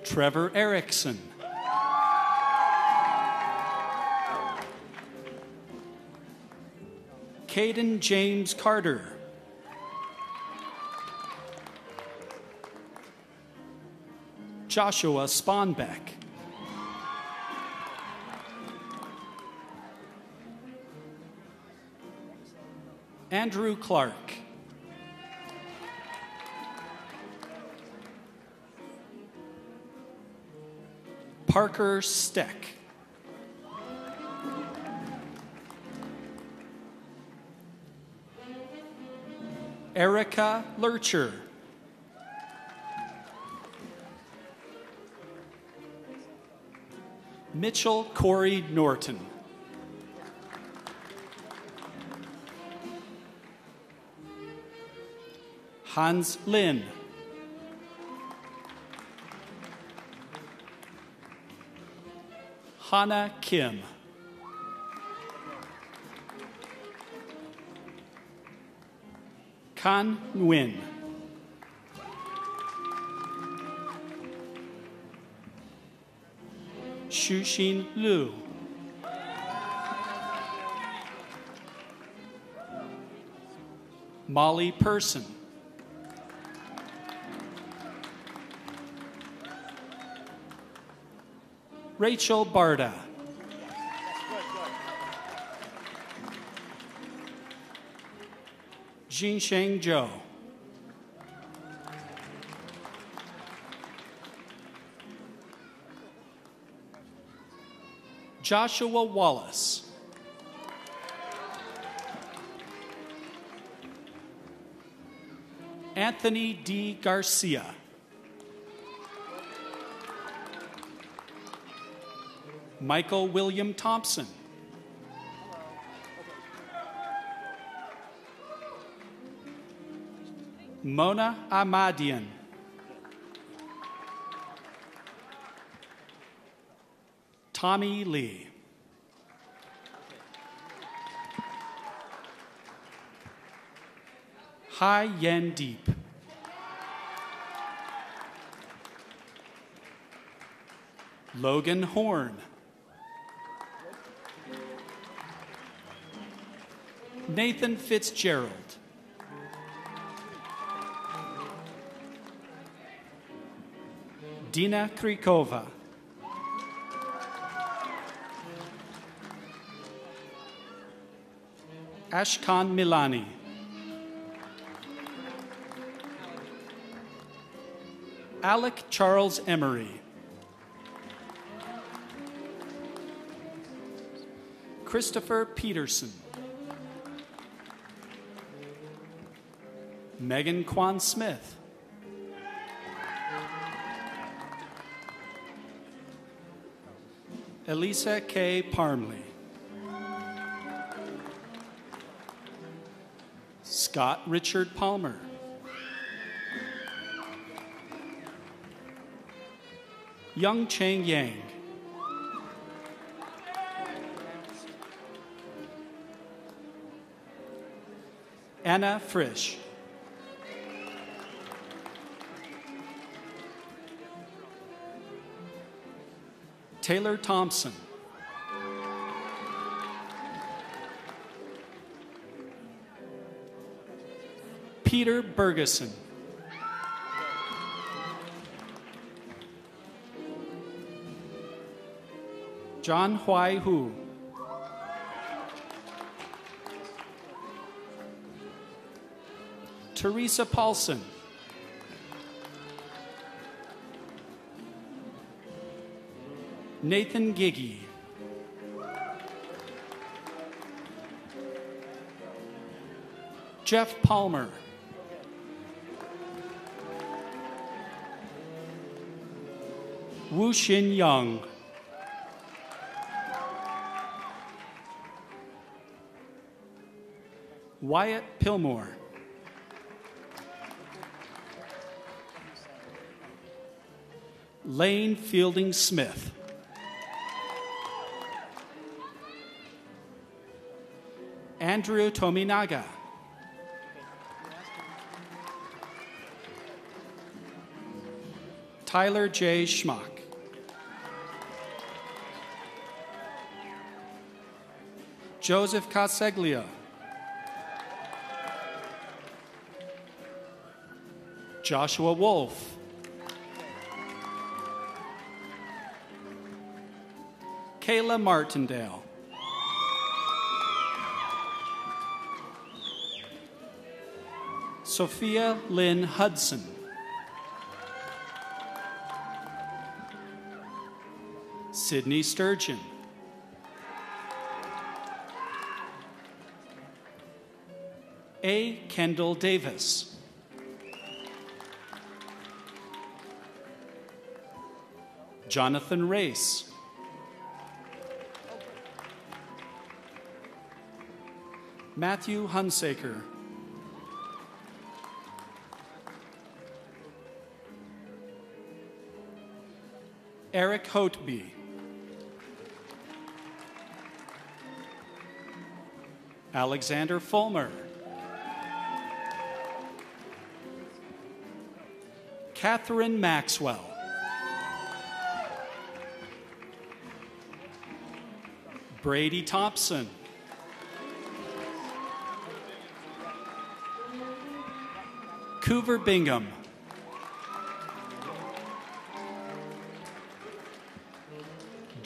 Trevor Erickson. Caden James Carter. Joshua Sponbeck. Andrew Clark. Parker Steck. Erica Lurcher. Mitchell Corey Norton. Hans Lin. Hannah Kim. Kan Nguyen. Shushin Liu. Molly Person. Rachel Barda. Jinsheng Zhou. Joshua Wallace. Anthony D. Garcia. Michael William Thompson. Mona Ahmadian. Tommy Lee. Hai Yen Deep. Logan Horn. Nathan Fitzgerald. Dina Krikova. Ashkan Milani. Alec Charles Emery. Christopher Peterson. Megan Kwan Smith. Elisa K. Parmley. Scott Richard Palmer. Young Cheng Yang. Anna Frisch. Taylor Thompson. Peter Bergeson. John Huai Hu. Teresa Paulson. Nathan Giggy. Jeff Palmer. Wu Xin Young. Wyatt Pillmore. Lane Fielding Smith. Andrew Tominaga. Tyler J. Schmock. Joseph Caseglia. Joshua Wolf. Kayla Martindale. Sophia Lynn Hudson. Sydney Sturgeon. A. Kendall Davis. Jonathan Race. Matthew Hunsaker. Eric Hotby. Alexander Fulmer. Catherine Maxwell. Brady Thompson. Coover Bingham.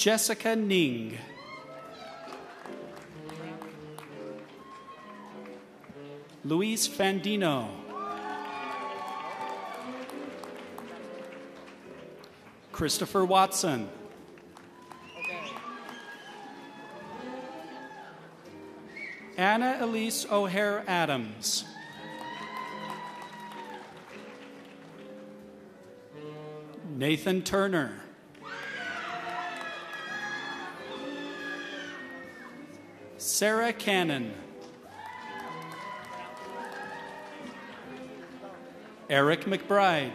Jessica Ning. Luis Fandino. Christopher Watson. Anna Elise O'Hare Adams. Nathan Turner. Sarah Cannon. Eric McBride.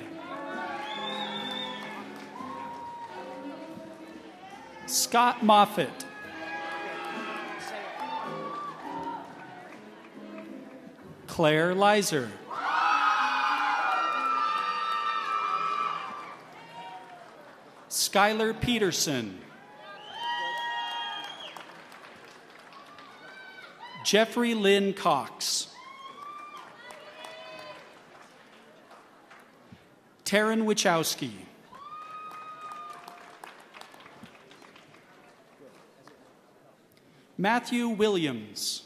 Scott Moffitt. Claire Leiser. Skylar Peterson. Jeffrey Lynn Cox. Taryn Wachowski. Matthew Williams.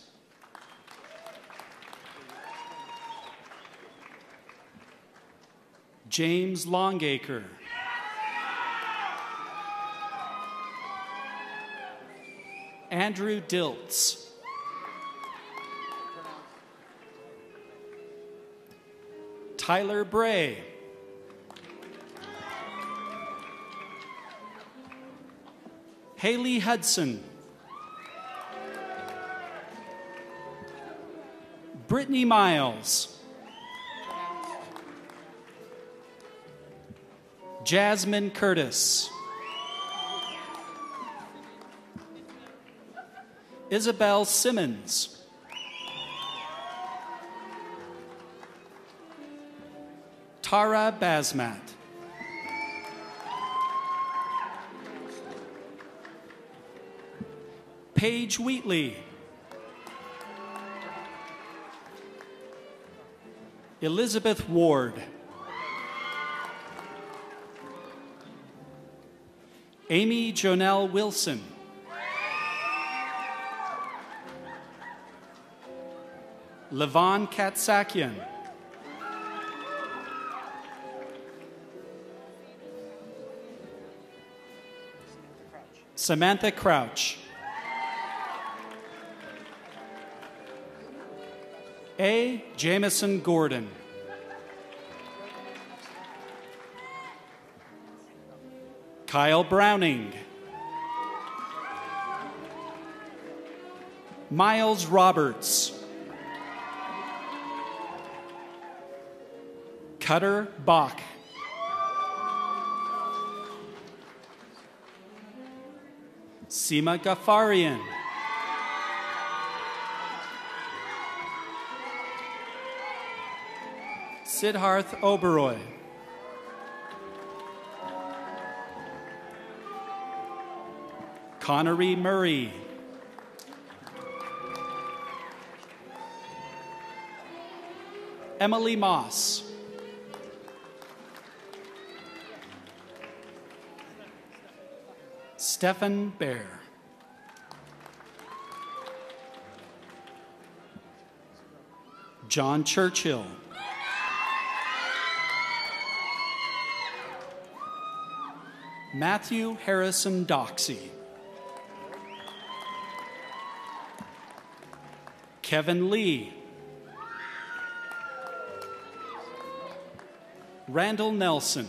James Longacre. Andrew Diltz. Tyler Bray. Haley Hudson. Brittany Miles. Jasmine Curtis. Isabel Simmons. Tara Basmat. Paige Wheatley. Elizabeth Ward. Amy Jonelle Wilson. Levon Katsakian. Samantha Crouch. A. Jamison Gordon. Kyle Browning. Miles Roberts. Cutter Bach. Seema Ghaffarian. Siddharth Oberoi. Connery Murray. Emily Moss. Stephen Bear. John Churchill. Matthew Harrison Doxey. Kevin Lee. Randall Nelson.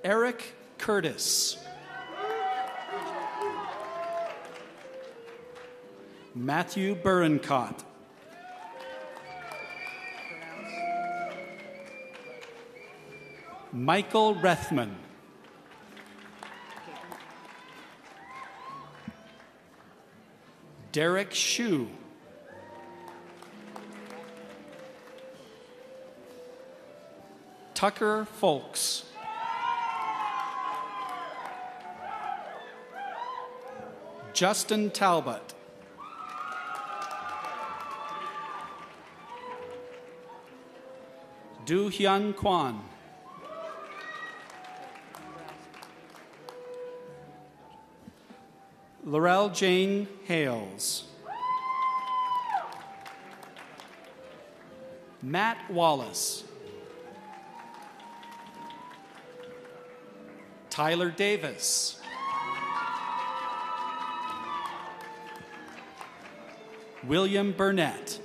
Eric Curtis. Matthew Burincott. Michael Rethman. Derek Shue. Tucker Folks. Justin Talbot. Du Hyun Kwan. Laurel Jane Hales. Matt Wallace. Tyler Davis. William Burnett.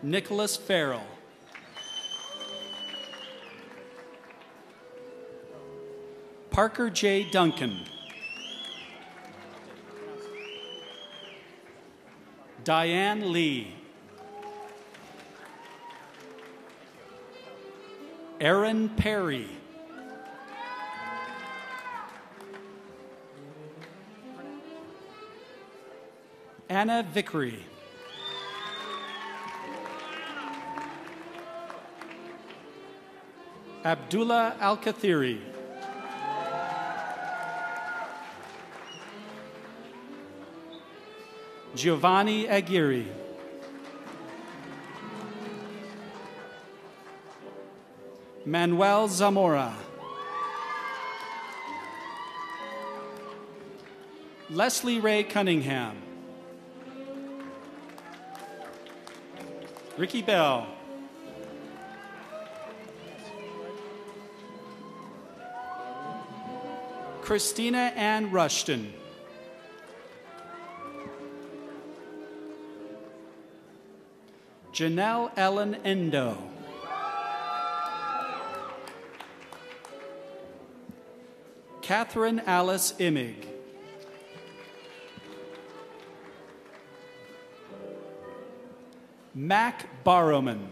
Nicholas Farrell. Parker J. Duncan. Diane Lee. Aaron Perry. Anna Vickery. Abdullah Al-Kathiri. Giovanni Aguirre. Manuel Zamora. Leslie Ray Cunningham. Ricky Bell. Christina Ann Rushton. Janelle Ellen Endo. Catherine Alice Imig. Mac Barrowman.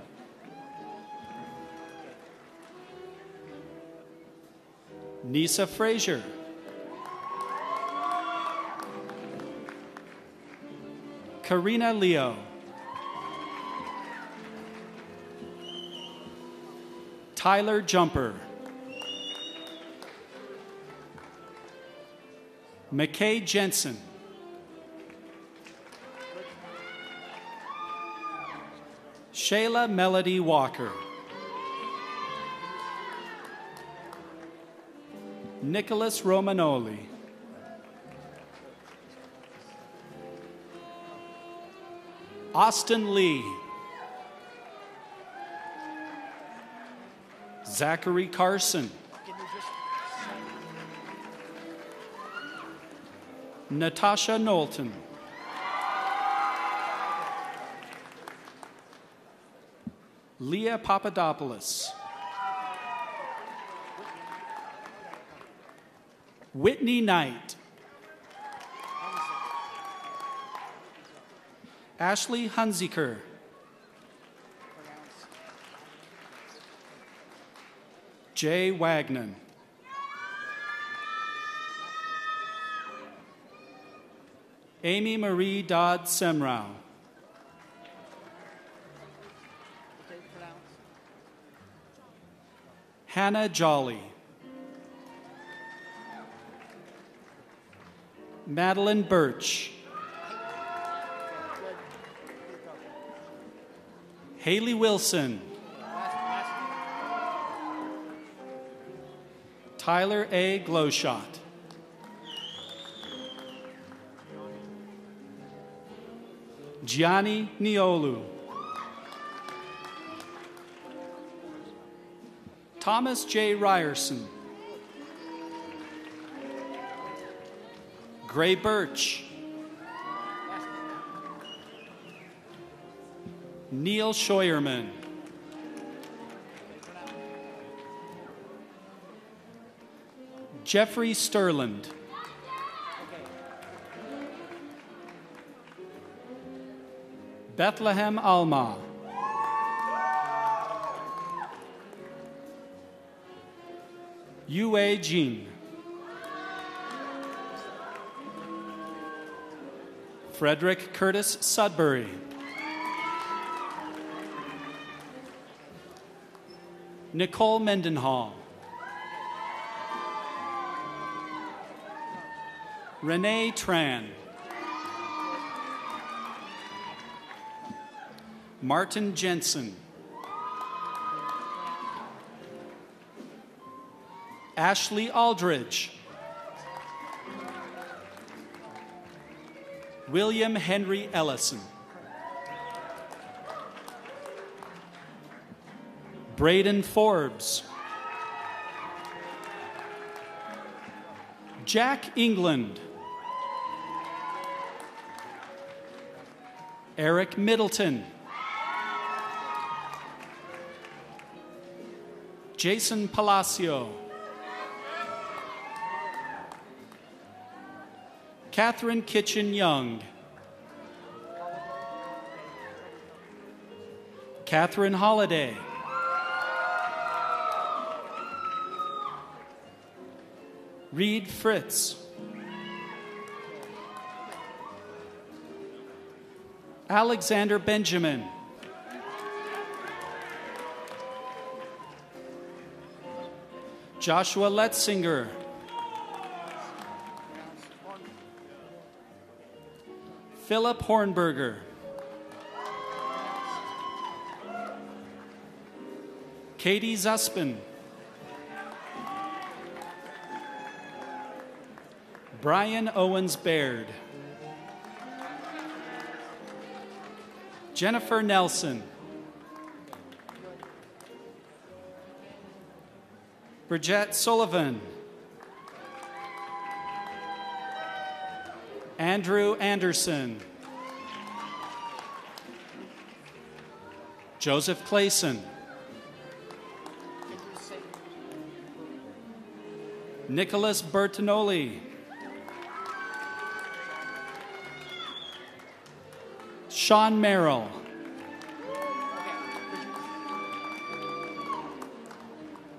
Nisa Frazier. Karina Leo. Tyler Jumper. McKay Jensen. Shayla Melody Walker. Nicholas Romanoli. Austin Lee. Zachary Carson. Natasha Knowlton. Leah Papadopoulos. Whitney Knight. Ashley Hunziker. Jay Wagnon. Amy Marie Dodd Semrau. Hannah Jolly. Madeline Birch. Haley Wilson. Tyler A. Glowshot. Gianni Niolu. Thomas J. Ryerson. Gray Birch. Neil Scheuerman. Jeffrey Sterland. Bethlehem Alma. Yue Jean. Frederick Curtis Sudbury. Nicole Mendenhall. Renee Tran. Martin Jensen. Ashley Aldridge. William Henry Ellison. Braden Forbes. Jack England. Eric Middleton. Jason Palacio. Catherine Kitchen Young. Catherine Holliday. Reed Fritz. Alexander Benjamin. Joshua Letzinger. Philip Hornberger. Katie Zuspin. Brian Owens Baird. Jennifer Nelson. Bridget Sullivan. Andrew Anderson. Joseph Clayson. Nicholas Bertinoli. Sean Merrill.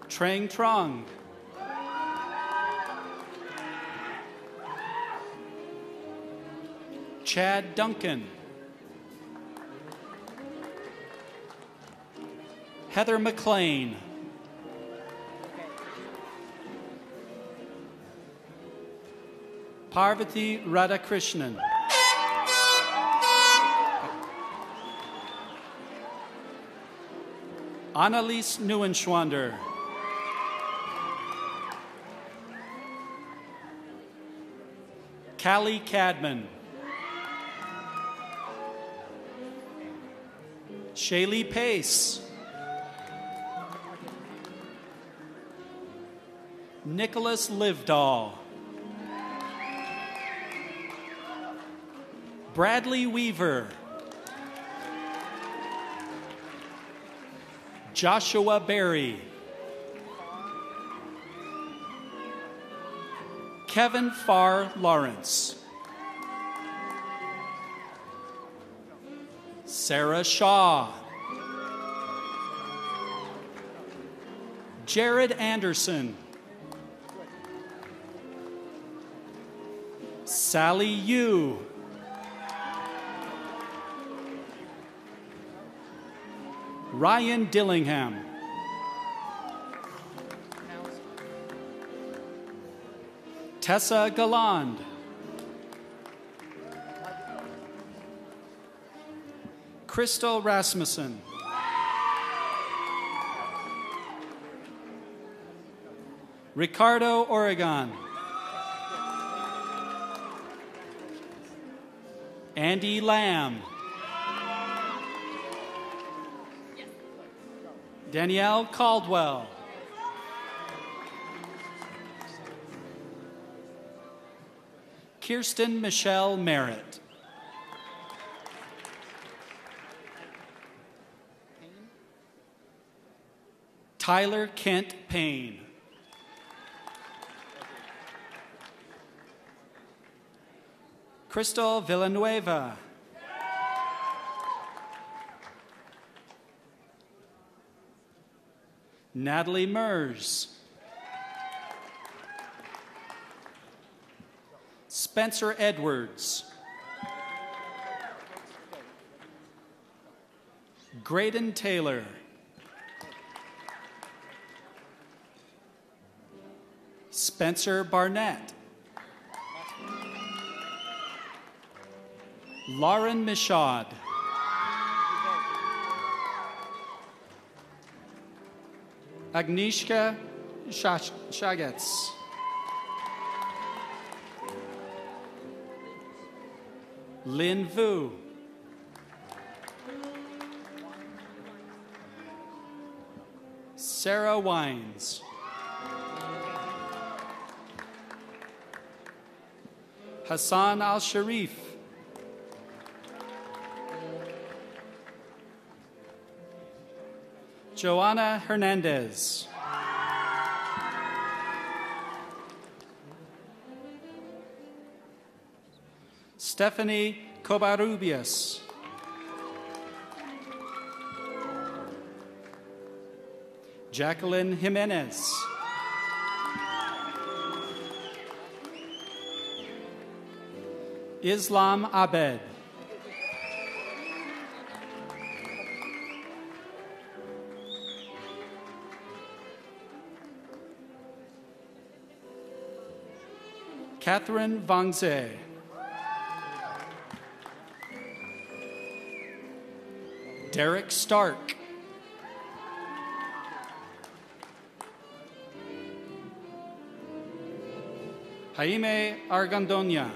Trang Trong. Chad Duncan. Heather McLean. Parvati Radhakrishnan. Annalise Neuenschwander. Callie Cadman. Shaylee Pace. Nicholas Livedall. Bradley Weaver. Joshua Berry. Kevin Farr Lawrence. Sarah Shaw. Jared Anderson. Sally Yu. Ryan Dillingham. Tessa Galland. Crystal Rasmussen. Ricardo Oregon. Andy Lamb. Danielle Caldwell. Kirsten Michelle Merritt. Tyler Kent Payne. Crystal Villanueva. Natalie Mers. Spencer Edwards. Graydon Taylor. Spencer Barnett. Lauren Michaud. Agnieszka Shagets. Lin Vu. Sarah Wines. Hassan Al-Sharif. Joanna Hernandez. Stephanie Covarrubias. Jacqueline Jimenez. Islam Abed. Catherine Vangze. Derek Stark. Jaime Argandoña.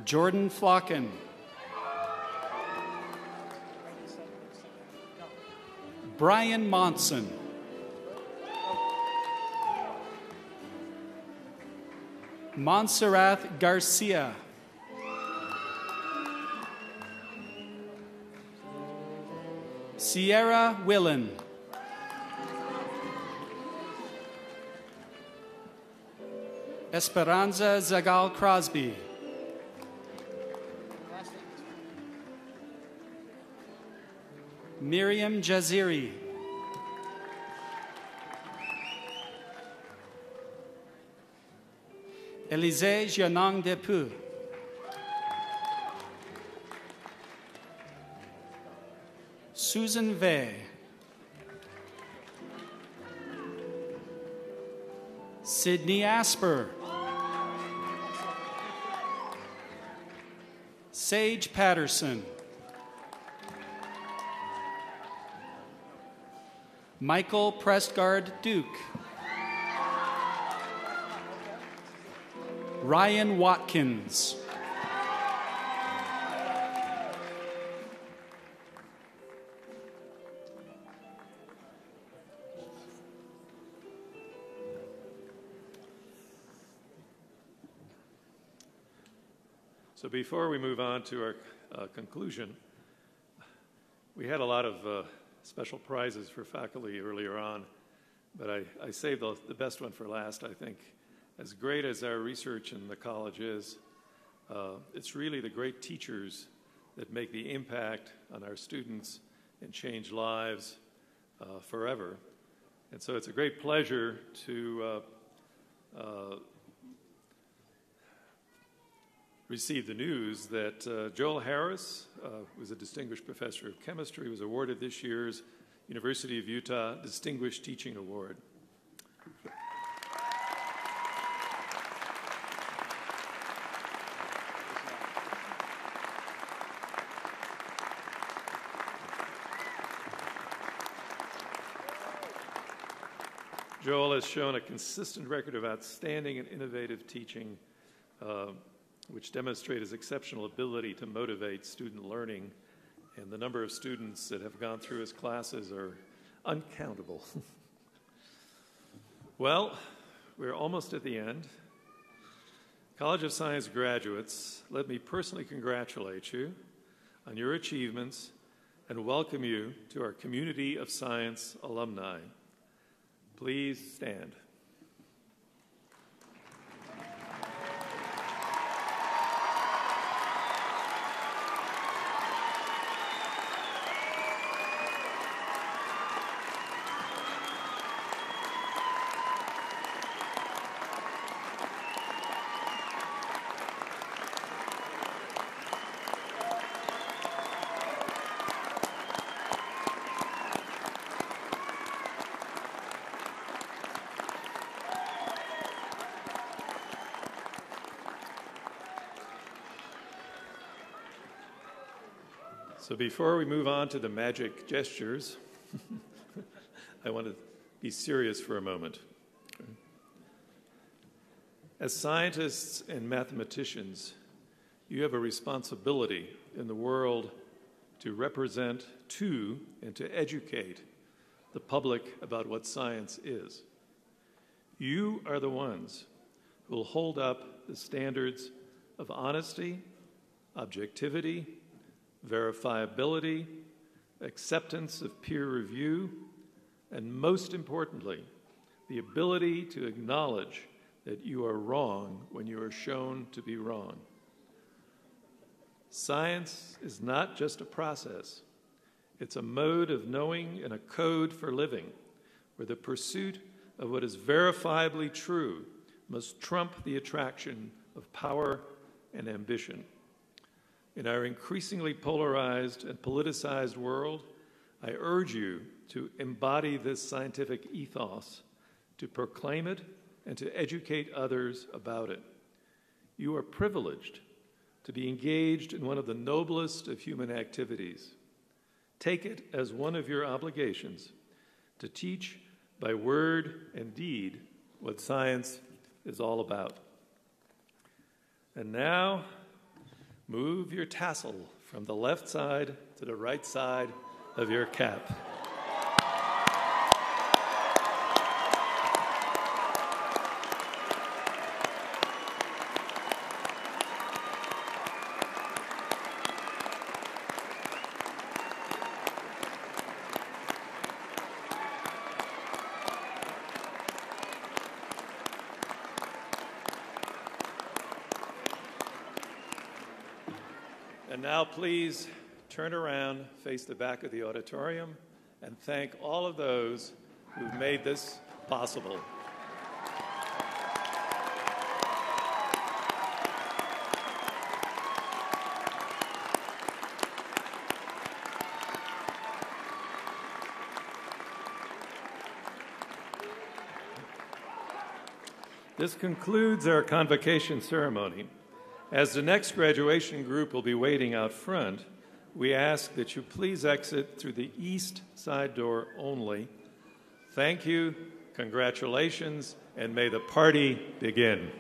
Jordan Flocken. Brian Monson. Montserrat Garcia. Sierra Willen. Esperanza Zagal Crosby. Miriam Jaziri. Élisée Jianang Depu. Susan Vey. Sydney Asper. Sage Patterson. Michael Prestgard Duke. Ryan Watkins. So before we move on to our conclusion, we had a lot of special prizes for faculty earlier on, but I saved the best one for last, I think. As great as our research in the college is, it's really the great teachers that make the impact on our students and change lives forever. And so it's a great pleasure to received the news that Joel Harris, who was a distinguished professor of chemistry, was awarded this year's University of Utah Distinguished Teaching Award. Joel has shown a consistent record of outstanding and innovative teaching, which demonstrate his exceptional ability to motivate student learning, and the number of students that have gone through his classes are uncountable. Well, we're almost at the end. College of Science graduates, let me personally congratulate you on your achievements and welcome you to our community of science alumni. Please stand. So before we move on to the magic gestures, I want to be serious for a moment. As scientists and mathematicians, you have a responsibility in the world to represent to and to educate the public about what science is. You are the ones who will hold up the standards of honesty, objectivity, verifiability, acceptance of peer review, and most importantly, the ability to acknowledge that you are wrong when you are shown to be wrong. Science is not just a process. It's a mode of knowing and a code for living, where the pursuit of what is verifiably true must trump the attraction of power and ambition. In our increasingly polarized and politicized world, I urge you to embody this scientific ethos, to proclaim it, and to educate others about it. You are privileged to be engaged in one of the noblest of human activities. Take it as one of your obligations to teach by word and deed what science is all about. And now, move your tassel from the left side to the right side of your cap. And now please turn around, face the back of the auditorium, and thank all of those who've made this possible. This concludes our convocation ceremony. As the next graduation group will be waiting out front, we ask that you please exit through the east side door only. Thank you, congratulations, and may the party begin.